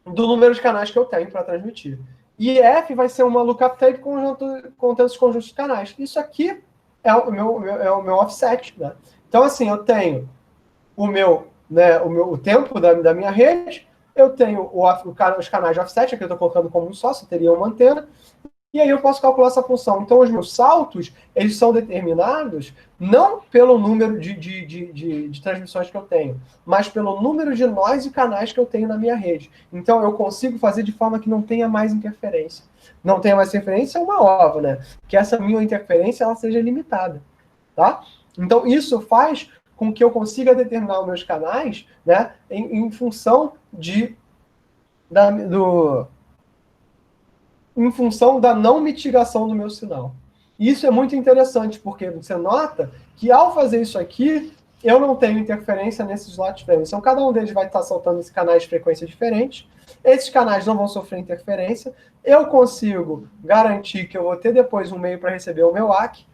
[SPEAKER 1] do número de canais que eu tenho para transmitir. E F vai ser uma lookup table contendo os conjuntos de canais. Isso aqui é o meu offset. Né? Então, assim, eu tenho o tempo da minha rede, eu tenho os canais de offset, aqui eu estou colocando como um só teria uma antena, e aí eu posso calcular essa função. Então, os meus saltos, eles são determinados não pelo número de transmissões que eu tenho, mas pelo número de nós e canais que eu tenho na minha rede. Então, eu consigo fazer de forma que não tenha mais interferência. Não tenha mais interferência é uma ova, né? Que essa minha interferência ela seja limitada. Tá? Então, isso faz com que eu consiga determinar os meus canais, né, em função em função da não mitigação do meu sinal. E isso é muito interessante, porque você nota que ao fazer isso aqui, eu não tenho interferência nesses slot frames. Então, cada um deles vai estar soltando esses canais de frequência diferentes. Esses canais não vão sofrer interferência. Eu consigo garantir que eu vou ter depois um meio para receber o meu ACK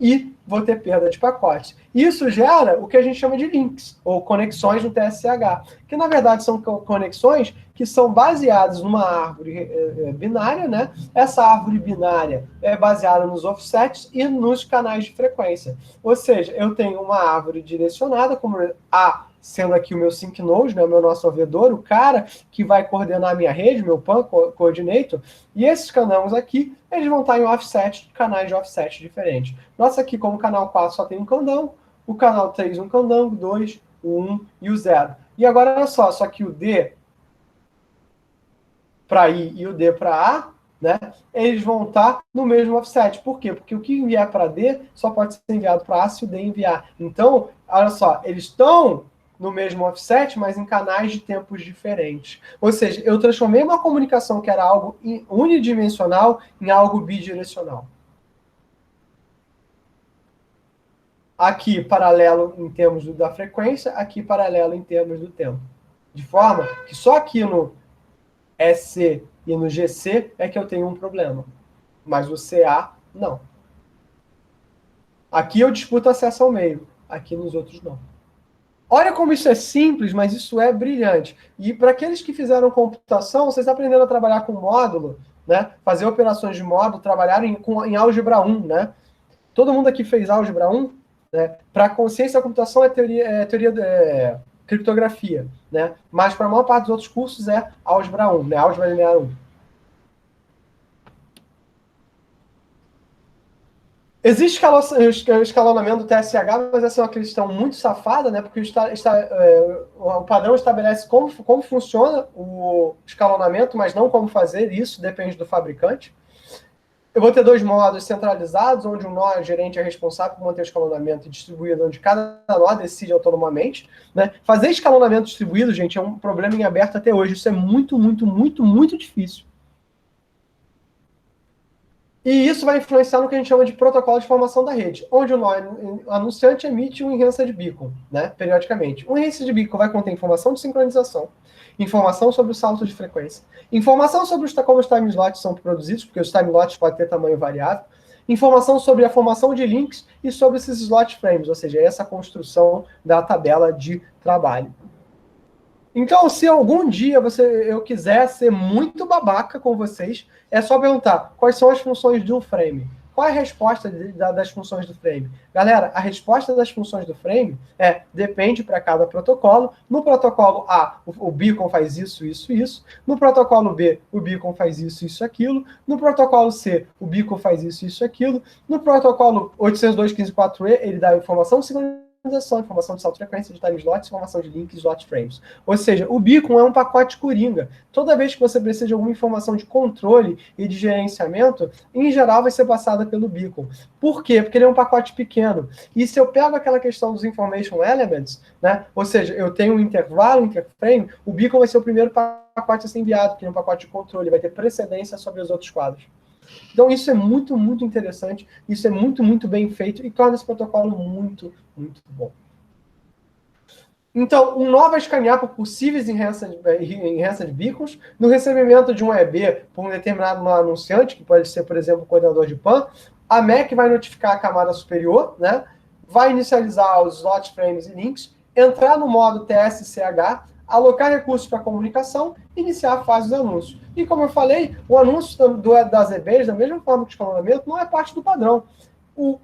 [SPEAKER 1] e vou ter perda de pacotes. Isso gera o que a gente chama de links, ou conexões no TSCH, que na verdade são conexões que são baseadas numa árvore binária, né? Essa árvore binária é baseada nos offsets e nos canais de frequência. Ou seja, eu tenho uma árvore direcionada, como A sendo aqui o meu sync node, né, o meu nosso ouvidor, o cara que vai coordenar a minha rede, meu PAN coordinator, e esses canais aqui, eles vão estar em offset, canais de offset diferentes. Nossa, aqui como o canal 4 só tem um candango, o canal 3 um candango, 2, o 1 e o 0. E agora olha só que o D para I e o D para A, né, eles vão estar no mesmo offset. Por quê? Porque o que enviar para D só pode ser enviado para A se o D enviar. Então, olha só, eles estão no mesmo offset, mas em canais de tempos diferentes. Ou seja, eu transformei uma comunicação que era algo unidimensional em algo bidirecional. Aqui paralelo em termos da frequência, aqui paralelo em termos do tempo. De forma que só aqui no SC e no GC é que eu tenho um problema. Mas o CA, não. Aqui eu disputo acesso ao meio. Aqui nos outros, não. Olha como isso é simples, mas isso é brilhante. E para aqueles que fizeram computação, vocês aprenderam a trabalhar com módulo, né? Fazer operações de módulo, trabalhar em álgebra 1, né? Todo mundo aqui fez álgebra 1, né? Para a consciência da computação é criptografia, né? Mas para a maior parte dos outros cursos é álgebra 1, né? Álgebra linear 1. Existe escalonamento do TSH, mas essa é uma questão muito safada, né? Porque o padrão estabelece como funciona o escalonamento, mas não como fazer isso, depende do fabricante. Eu vou ter dois modos centralizados, onde um nó gerente é responsável por manter o escalonamento distribuído, onde cada nó decide autonomamente. Né? Fazer escalonamento distribuído, gente, é um problema em aberto até hoje. Isso é muito, muito, muito, muito difícil. E isso vai influenciar no que a gente chama de protocolo de formação da rede, onde o nó anunciante emite um enhancer beacon, né, periodicamente. Um enhancer beacon vai conter informação de sincronização, informação sobre o salto de frequência, informação sobre como os time slots são produzidos, porque os time slots podem ter tamanho variável, informação sobre a formação de links e sobre esses slot frames, ou seja, essa construção da tabela de trabalho. Então, se algum dia eu quiser ser muito babaca com vocês, é só perguntar quais são as funções do frame. Qual é a resposta das funções do frame? Galera, a resposta das funções do frame depende para cada protocolo. No protocolo A, o beacon faz isso, isso, isso. No protocolo B, o beacon faz isso, isso, aquilo. No protocolo C, o beacon faz isso, isso, aquilo. No protocolo 802.15.4e, ele dá informação de sincronização sincronização, informação de salto de frequência, de time slots, informação de links, slot frames. Ou seja, o beacon é um pacote coringa. Toda vez que você precisa de alguma informação de controle e de gerenciamento, em geral vai ser passada pelo beacon. Por quê? Porque ele é um pacote pequeno. E se eu pego aquela questão dos information elements, né? Ou seja, eu tenho um intervalo, interframe, o beacon vai ser o primeiro pacote a ser enviado, porque é um pacote de controle, vai ter precedência sobre os outros quadros. Então, isso é muito, muito interessante, isso é muito, muito bem feito e torna esse protocolo muito, muito bom. Então, um nó vai escanear por possíveis enhanced beacons no recebimento de um EB por um determinado nó anunciante, que pode ser, por exemplo, o coordenador de PAN. A MAC vai notificar a camada superior, né? Vai inicializar os slot frames e links, entrar no modo TSCH, alocar recursos para comunicação e iniciar a fase do anúncio. E como eu falei, o anúncio das EBs, da mesma forma que o escalonamento, não é parte do padrão.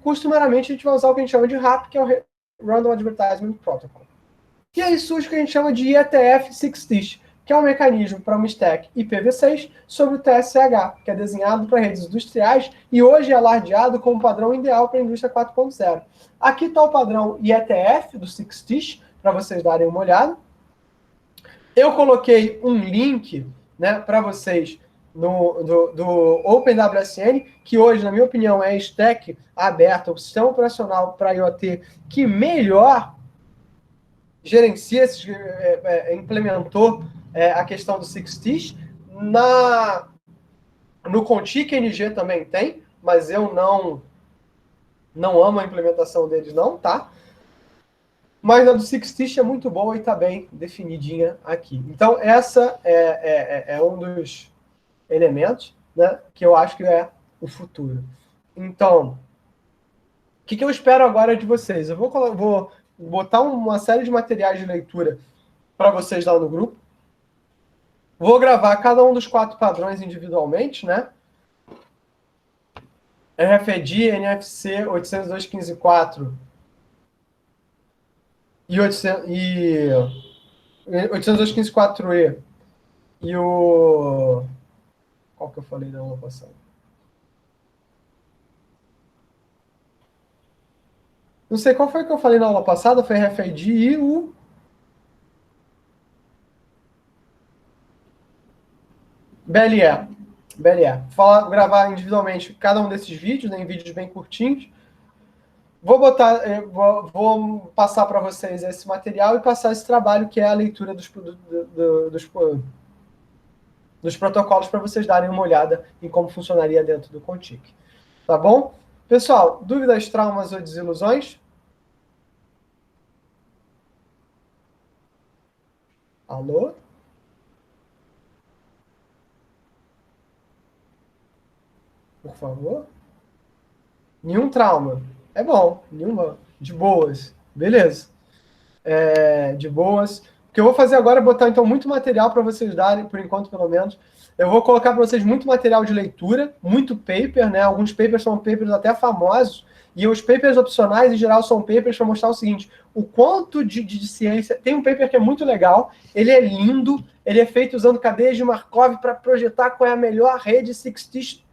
[SPEAKER 1] Costumeiramente, a gente vai usar o que a gente chama de RAP, que é o Random Advertisement Protocol. E aí surge o que a gente chama de IETF6TIS, que é um mecanismo para uma stack IPv6 sobre o TSCH, que é desenhado para redes industriais e hoje é alardeado como padrão ideal para a indústria 4.0. Aqui está o padrão IETF do 6TIS, para vocês darem uma olhada. Eu coloquei um link, né, para vocês do OpenWSN, que hoje, na minha opinião, é a stack aberta, o sistema operacional para IoT que melhor gerencia, implementou a questão do 6TIS. No Contic NG também tem, mas eu não amo a implementação deles não, tá? Mas a do 6TIS é muito boa e está bem definidinha aqui. Então, essa é um dos elementos, né, que eu acho que é o futuro. Então, o que eu espero agora de vocês? Eu vou botar uma série de materiais de leitura para vocês lá no grupo. Vou gravar cada um dos 4 padrões individualmente, né? RFID, NFC 802.15.4 e 802.15.4e e o... Qual que eu falei na aula passada? Não sei qual foi que eu falei na aula passada, foi RFID e o... BLE. Vou gravar individualmente cada um desses vídeos, né, em vídeos bem curtinhos. Vou passar para vocês esse material e passar esse trabalho, que é a leitura dos protocolos, para vocês darem uma olhada em como funcionaria dentro do Contic. Tá bom? Pessoal, dúvidas, traumas ou desilusões? Alô? Por favor? Nenhum trauma. É bom, nenhuma. De boas. Beleza. De boas. O que eu vou fazer agora é botar, então, muito material para vocês darem, por enquanto, pelo menos. Eu vou colocar para vocês muito material de leitura, muito paper, né? Alguns papers são papers até famosos, e os papers opcionais, em geral, são papers para mostrar o seguinte, o quanto de ciência... Tem um paper que é muito legal, ele é lindo, ele é feito usando cadeias de Markov para projetar qual é a melhor rede 6TIS.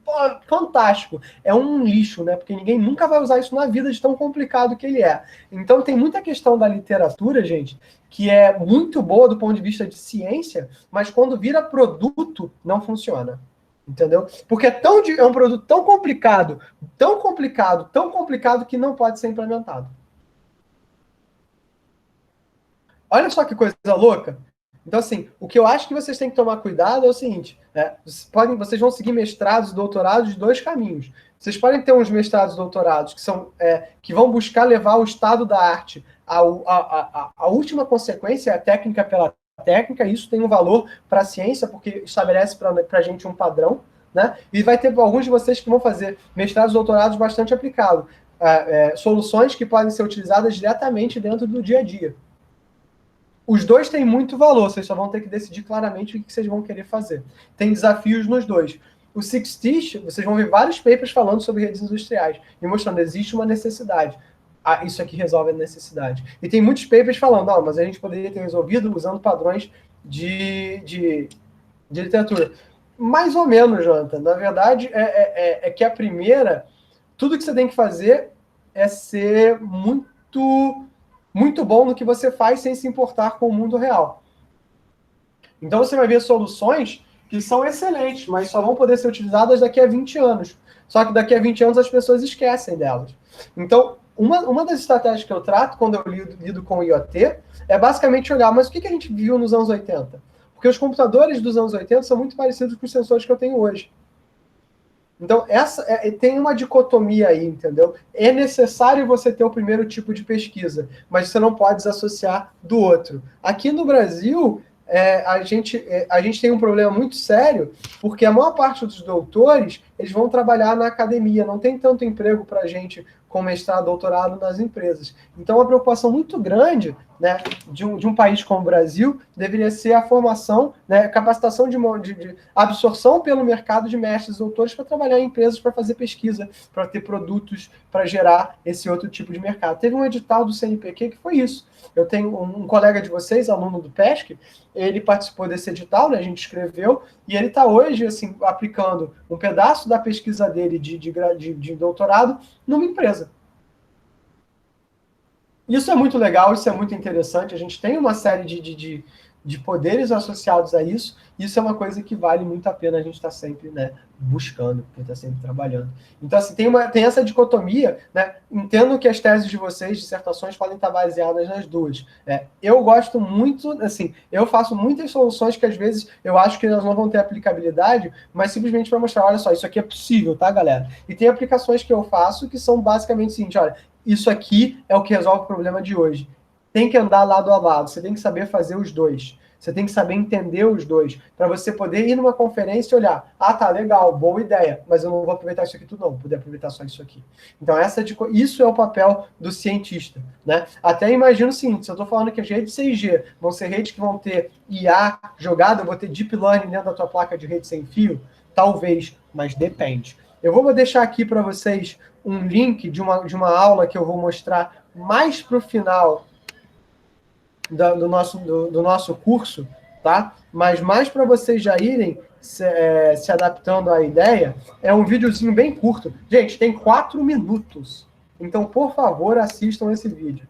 [SPEAKER 1] Pô, fantástico. É um lixo, né? Porque ninguém nunca vai usar isso na vida de tão complicado que ele é. Então tem muita questão da literatura, gente, que é muito boa do ponto de vista de ciência, mas quando vira produto, não funciona. Entendeu? Porque é um produto tão complicado que não pode ser implementado. Olha só que coisa louca. Então, assim, o que eu acho que vocês têm que tomar cuidado é o seguinte, né? Vocês vão seguir mestrados e doutorados de 2 caminhos. Vocês podem ter uns mestrados e doutorados que vão buscar levar o estado da arte à última consequência, a técnica pela técnica, e isso tem um valor para a ciência, porque estabelece para a gente um padrão, né? E vai ter alguns de vocês que vão fazer mestrados e doutorados bastante aplicados, soluções que podem ser utilizadas diretamente dentro do dia a dia. Os dois têm muito valor, vocês só vão ter que decidir claramente o que vocês vão querer fazer. Tem desafios nos dois. O 6TIS, vocês vão ver vários papers falando sobre redes industriais e mostrando que existe uma necessidade. Isso aqui resolve a necessidade. E tem muitos papers falando, mas a gente poderia ter resolvido usando padrões de literatura. Mais ou menos, Jonathan. Na verdade, é que a primeira, tudo que você tem que fazer é ser muito muito bom no que você faz sem se importar com o mundo real. Então você vai ver soluções que são excelentes, mas só vão poder ser utilizadas daqui a 20 anos. Só que daqui a 20 anos as pessoas esquecem delas. Então, uma das estratégias que eu trato quando eu lido com o IoT é basicamente olhar, mas o que a gente viu nos anos 80? Porque os computadores dos anos 80 são muito parecidos com os sensores que eu tenho hoje. Então, tem uma dicotomia aí, entendeu? É necessário você ter o primeiro tipo de pesquisa, mas você não pode desassociar do outro. Aqui no Brasil, a gente tem um problema muito sério, porque a maior parte dos doutores, eles vão trabalhar na academia, não tem tanto emprego para a gente com mestrado, doutorado nas empresas. Então, uma preocupação muito grande, né, de um país como o Brasil deveria ser a formação, né, capacitação de absorção pelo mercado de mestres e doutores para trabalhar em empresas, para fazer pesquisa, para ter produtos, para gerar esse outro tipo de mercado. Teve um edital do CNPq que foi isso. Eu tenho um colega de vocês, aluno do PESC, ele participou desse edital, né, a gente escreveu, e ele está hoje assim, aplicando um pedaço da pesquisa dele de doutorado numa empresa. Isso é muito legal, isso é muito interessante. A gente tem uma série de poderes associados a isso. Isso é uma coisa que vale muito a pena a gente estar sempre, né, buscando, porque está sempre trabalhando. Então, assim, tem essa dicotomia, né? Entendo que as teses de vocês, dissertações, podem estar baseadas nas duas. Eu gosto muito, assim, eu faço muitas soluções que às vezes eu acho que elas não vão ter aplicabilidade, mas simplesmente para mostrar, olha só, isso aqui é possível, tá, galera? E tem aplicações que eu faço que são basicamente o seguinte, olha, isso aqui é o que resolve o problema de hoje. Tem que andar lado a lado, você tem que saber fazer os dois. Você tem que saber entender os dois, para você poder ir numa conferência e olhar, tá, legal, boa ideia, mas eu não vou aproveitar isso aqui tudo não, vou poder aproveitar só isso aqui. Então, isso é o papel do cientista, né? Até imagina o seguinte, se eu estou falando que as redes 6G vão ser redes que vão ter IA jogada, eu vou ter Deep Learning dentro da tua placa de rede sem fio, talvez, mas depende. Eu vou deixar aqui para vocês um link de uma aula que eu vou mostrar mais para o final do nosso curso, tá? Mas mais para vocês já irem se adaptando à ideia, é um videozinho bem curto. Gente, tem 4 minutos. Então, por favor, assistam esse vídeo.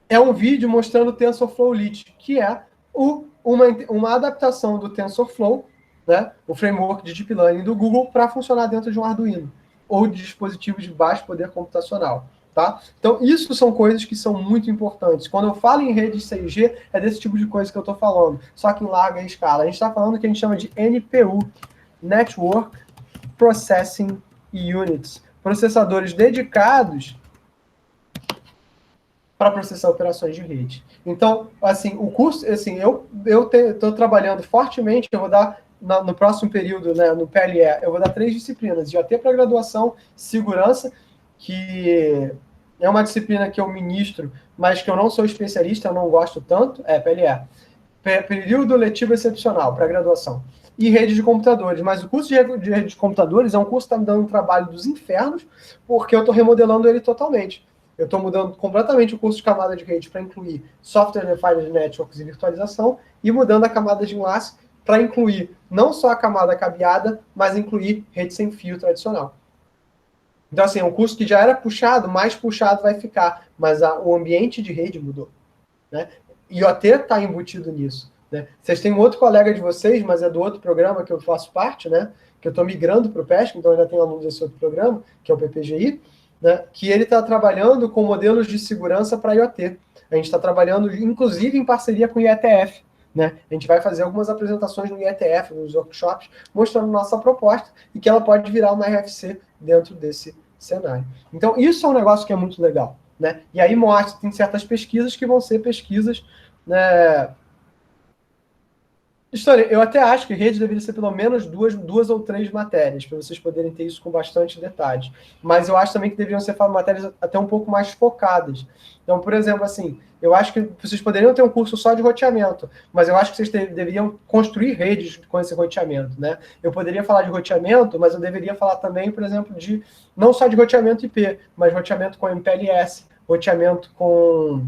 [SPEAKER 1] É um vídeo mostrando o TensorFlow Lite, que é uma adaptação do TensorFlow, né, o framework de Deep Learning do Google, para funcionar dentro de um Arduino ou de dispositivos de baixo poder computacional. Tá? Então, isso são coisas que são muito importantes. Quando eu falo em rede 6G, é desse tipo de coisa que eu estou falando, só que em larga escala. A gente está falando o que a gente chama de NPU, Network Processing Units, processadores dedicados para processar operações de rede. Então, assim, o curso, assim, eu estou trabalhando fortemente, eu vou dar no próximo período, né, no PLE, eu vou dar 3 disciplinas, de até para graduação, segurança, que é uma disciplina que eu ministro, mas que eu não sou especialista, eu não gosto tanto, PLE. Período letivo excepcional para graduação. E rede de computadores. Mas o curso de rede de computadores é um curso que está me dando um trabalho dos infernos, porque eu estou remodelando ele totalmente. Eu estou mudando completamente o curso de camada de rede para incluir Software Defined Networks e virtualização, e mudando a camada de enlace para incluir não só a camada cabeada, mas incluir rede sem fio tradicional. Então, assim, é um curso que já era puxado, mais puxado vai ficar, mas o ambiente de rede mudou, né? IoT está embutido nisso, né? Vocês têm um outro colega de vocês, mas é do outro programa que eu faço parte, né? Que eu estou migrando para o PESC, então ainda tem alunos desse outro programa, que é o PPGI, né? Que ele está trabalhando com modelos de segurança para IoT. A gente está trabalhando, inclusive, em parceria com o IETF, né? A gente vai fazer algumas apresentações no IETF, nos workshops, mostrando nossa proposta e que ela pode virar uma RFC dentro desse cenário. Então, isso é um negócio que é muito legal, né? E aí mostra, tem certas pesquisas que vão ser pesquisas, né? História, eu até acho que rede deveria ser pelo menos duas ou 3 matérias, para vocês poderem ter isso com bastante detalhe. Mas eu acho também que deveriam ser matérias até um pouco mais focadas. Então, por exemplo, assim, eu acho que vocês poderiam ter um curso só de roteamento, mas eu acho que vocês deveriam construir redes com esse roteamento, né? Eu poderia falar de roteamento, mas eu deveria falar também, por exemplo, não só de roteamento IP, mas roteamento com MPLS, roteamento com...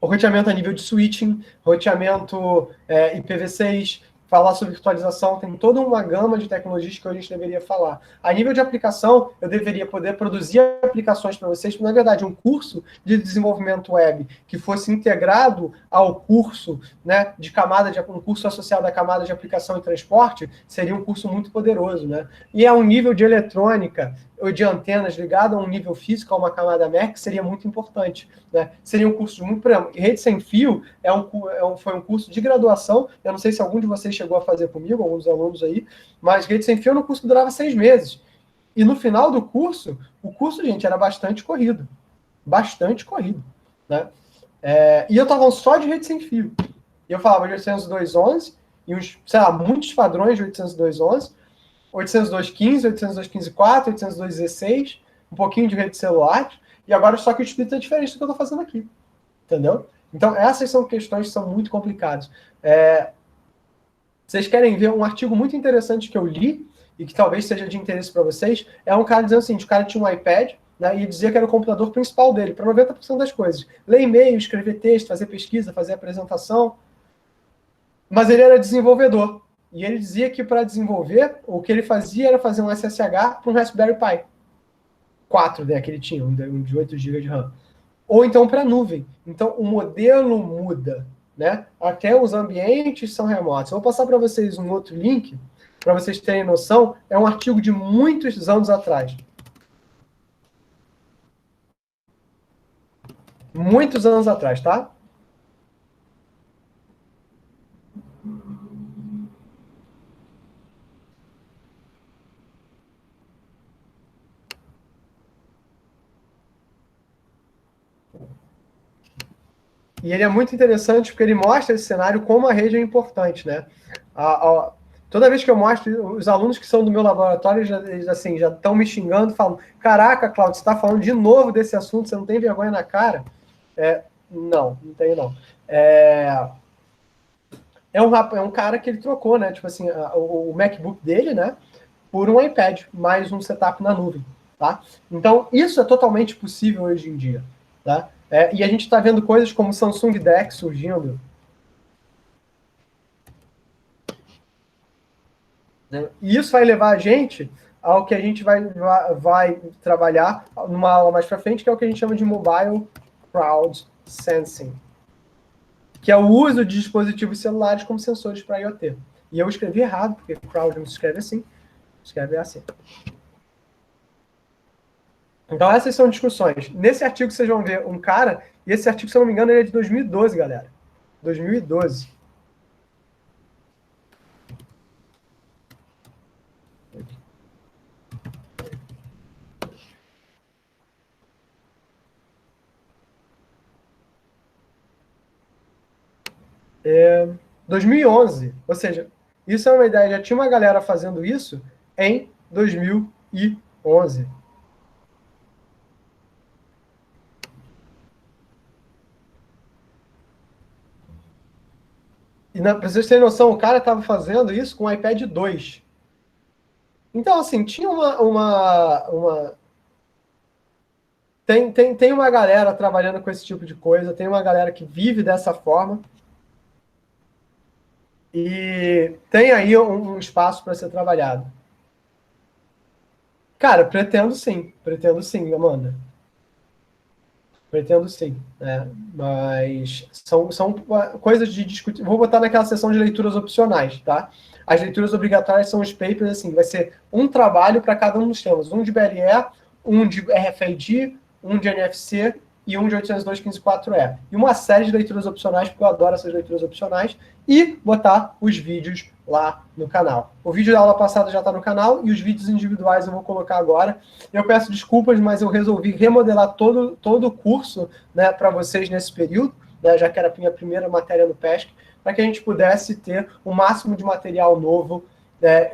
[SPEAKER 1] o roteamento a nível de switching, roteamento IPv6, falar sobre virtualização, tem toda uma gama de tecnologias que a gente deveria falar. A nível de aplicação, eu deveria poder produzir aplicações para vocês, na verdade, um curso de desenvolvimento web que fosse integrado ao curso, né, um curso associado à camada de aplicação e transporte, seria um curso muito poderoso, né? E é um nível de eletrônica ou de antenas ligado a um nível físico, a uma camada MEC, seria muito importante, né? Seria um curso de muito... Por exemplo, Rede Sem Fio foi um curso de graduação, eu não sei se algum de vocês chegou a fazer comigo, alguns alunos aí, mas Rede Sem Fio era um curso que durava 6 meses. E no final do curso, o curso, gente, era bastante corrido. Bastante corrido, né? E eu estava só de Rede Sem Fio. E eu falava de 802.11 e uns, sei lá, muitos padrões de 802.11, 802.15, 802.15.4, 802.16, um pouquinho de rede celular, e agora só que o espírito é diferente do que eu estou fazendo aqui. Entendeu? Então, essas são questões que são muito complicadas. Vocês querem ver um artigo muito interessante que eu li, e que talvez seja de interesse para vocês, é um cara dizendo assim, o cara tinha um iPad, né, e dizia que era o computador principal dele, para 90% das coisas. Ler e-mail, escrever texto, fazer pesquisa, fazer apresentação. Mas ele era desenvolvedor. E ele dizia que para desenvolver, o que ele fazia era fazer um SSH para um Raspberry Pi 4, né, que ele tinha, um de 8 GB de RAM. Ou então para a nuvem. Então, o modelo muda, né? Até os ambientes são remotos. Eu vou passar para vocês um outro link, para vocês terem noção. É um artigo de muitos anos atrás. Muitos anos atrás, tá? E ele é muito interessante porque ele mostra esse cenário como a rede é importante, né? Toda vez que eu mostro, os alunos que são do meu laboratório já estão me xingando, falam, caraca, Cláudio, você está falando de novo desse assunto, você não tem vergonha na cara? Não tenho não. É um cara que ele trocou, né? Tipo assim, o MacBook dele, né? Por um iPad, mais um setup na nuvem, tá? Então, isso é totalmente possível hoje em dia, tá? E a gente está vendo coisas como o Samsung DeX surgindo. E isso vai levar a gente ao que a gente vai trabalhar numa aula mais para frente, que é o que a gente chama de Mobile Crowd Sensing, que é o uso de dispositivos celulares como sensores para IoT. E eu escrevi errado, porque crowd não se escreve assim, escreve assim. Então, essas são discussões. Nesse artigo, vocês vão ver um cara, e esse artigo, se eu não me engano, ele é de 2012, galera. 2012. É, 2011. Ou seja, isso é uma ideia. Já tinha uma galera fazendo isso em 2011. E para vocês terem noção, o cara estava fazendo isso com o iPad 2. Então, assim, tinha Tem uma galera trabalhando com esse tipo de coisa, tem uma galera que vive dessa forma. E tem aí um espaço para ser trabalhado. Cara, pretendo sim, Amanda. Pretendo sim, né? Mas são coisas de discutir. Vou botar naquela seção de leituras opcionais, tá? As leituras obrigatórias são os papers, assim, vai ser um trabalho para cada um dos temas. Um de BLE, um de RFID, um de NFC e um de 802.15.4e. E uma série de leituras opcionais, porque eu adoro essas leituras opcionais, e botar os vídeos lá no canal. O vídeo da aula passada já está no canal e os vídeos individuais eu vou colocar agora. Eu peço desculpas, mas eu resolvi remodelar todo o curso, né, para vocês nesse período, né, já que era a minha primeira matéria no PESC, para que a gente pudesse ter o máximo de material novo, né,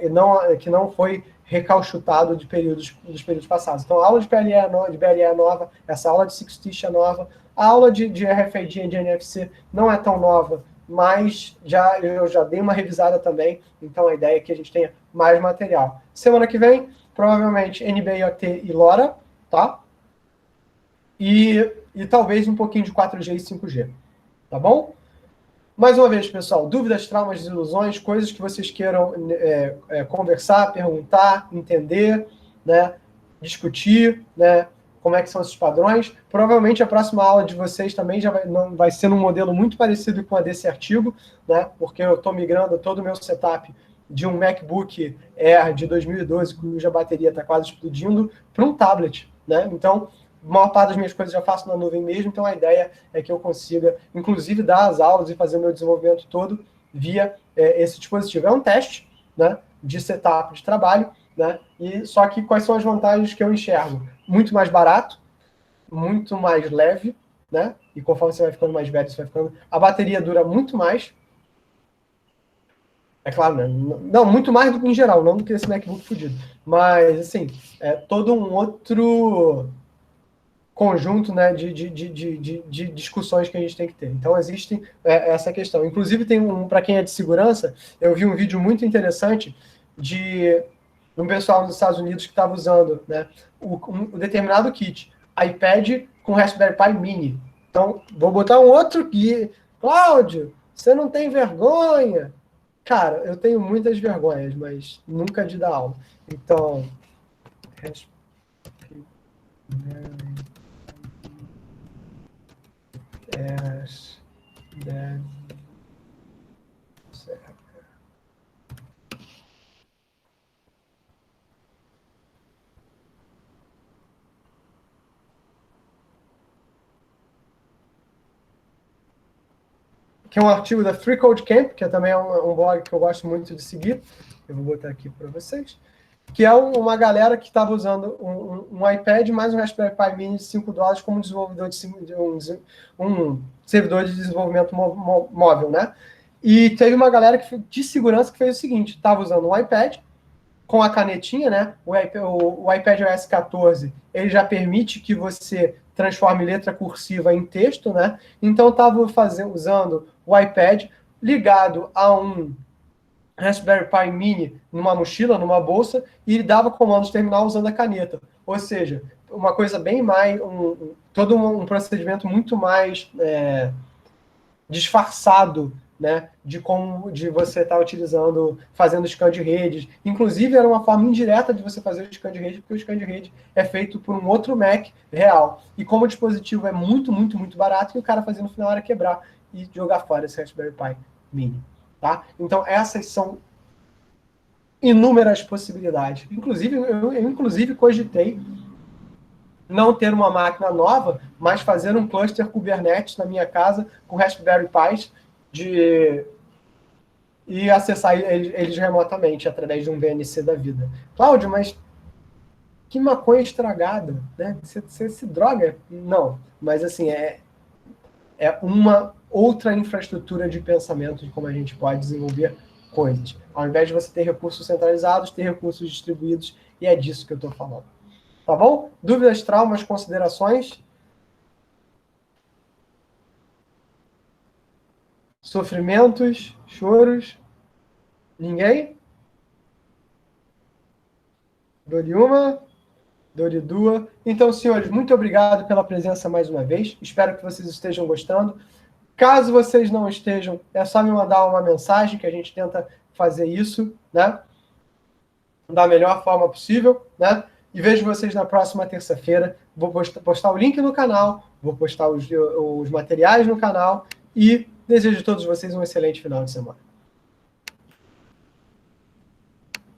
[SPEAKER 1] que não foi recalchutado dos períodos passados. Então, a aula de BLE é nova, essa aula de Six-Stitch é nova, a aula de RFID e de NFC não é tão nova, mas eu já dei uma revisada também, então a ideia é que a gente tenha mais material. Semana que vem, provavelmente NB-IoT e LoRa, tá? E talvez um pouquinho de 4G e 5G, tá bom? mais uma vez, pessoal, dúvidas, traumas, desilusões, coisas que vocês queiram conversar, perguntar, entender, né, discutir, né, como é que são esses padrões. Provavelmente a próxima aula de vocês também já vai ser num modelo muito parecido com a desse artigo, né, porque eu estou migrando todo o meu setup de um MacBook Air de 2012, cuja bateria está quase explodindo, para um tablet, né? Então, a maior parte das minhas coisas eu já faço na nuvem mesmo, então a ideia é que eu consiga, inclusive, dar as aulas e fazer o meu desenvolvimento todo via esse dispositivo. É um teste, né, de setup de trabalho, né? E só que quais são as vantagens que eu enxergo? Muito mais barato, muito mais leve, né? E conforme você vai ficando mais velho, você vai ficando... A bateria dura muito mais. É claro, né? Não, muito mais do que em geral, não do que esse MacBook fudido. Mas, assim, é todo um outro conjunto, né, de discussões que a gente tem que ter. Então, existe essa questão. Inclusive, tem para quem é de segurança, eu vi um vídeo muito interessante de um pessoal nos Estados Unidos que estava usando, né, um determinado kit, iPad com Raspberry Pi Mini. Então, vou botar um outro aqui. Cláudio, você não tem vergonha? Cara, eu tenho muitas vergonhas, mas nunca de dar aula. Então, que é um artigo da Free Code Camp, que também é um blog que eu gosto muito de seguir. Eu vou botar aqui para vocês. Que é uma galera que estava usando um iPad mais um Raspberry Pi Mini de $5 como desenvolvedor um servidor de desenvolvimento móvel, né? E teve uma galera de segurança que fez o seguinte, estava usando um iPad com a canetinha, né? O iPad OS 14, ele já permite que você transforme letra cursiva em texto, né? Então, estava usando o iPad ligado a um Raspberry Pi Mini numa mochila, numa bolsa, e ele dava comandos de terminal usando a caneta. Ou seja, uma coisa bem mais... todo um procedimento muito mais disfarçado, né, de você estar utilizando, fazendo scan de redes. Inclusive, era uma forma indireta de você fazer o scan de rede, porque o scan de rede é feito por um outro Mac real. E como o dispositivo é muito, muito, muito barato, que o cara fazia no final era quebrar e jogar fora esse Raspberry Pi Mini. Tá? Então, essas são inúmeras possibilidades. Inclusive, eu cogitei não ter uma máquina nova, mas fazer um cluster Kubernetes na minha casa com Raspberry Pis e acessar eles remotamente através de um VNC da vida. Cláudio, mas que maconha estragada, né? Você se droga? Não, mas assim, é uma outra infraestrutura de pensamento de como a gente pode desenvolver coisas. Ao invés de você ter recursos centralizados, ter recursos distribuídos, e é disso que eu estou falando. Tá bom? Dúvidas, traumas, considerações? Sofrimentos, choros? Ninguém? Dou-lhe uma, dou-lhe duas. Então, senhores, muito obrigado pela presença mais uma vez. Espero que vocês estejam gostando. Caso vocês não estejam, é só me mandar uma mensagem que a gente tenta fazer isso, né? Da melhor forma possível, né? E vejo vocês na próxima terça-feira. Vou postar o link no canal, vou postar os materiais no canal e desejo a todos vocês um excelente final de semana.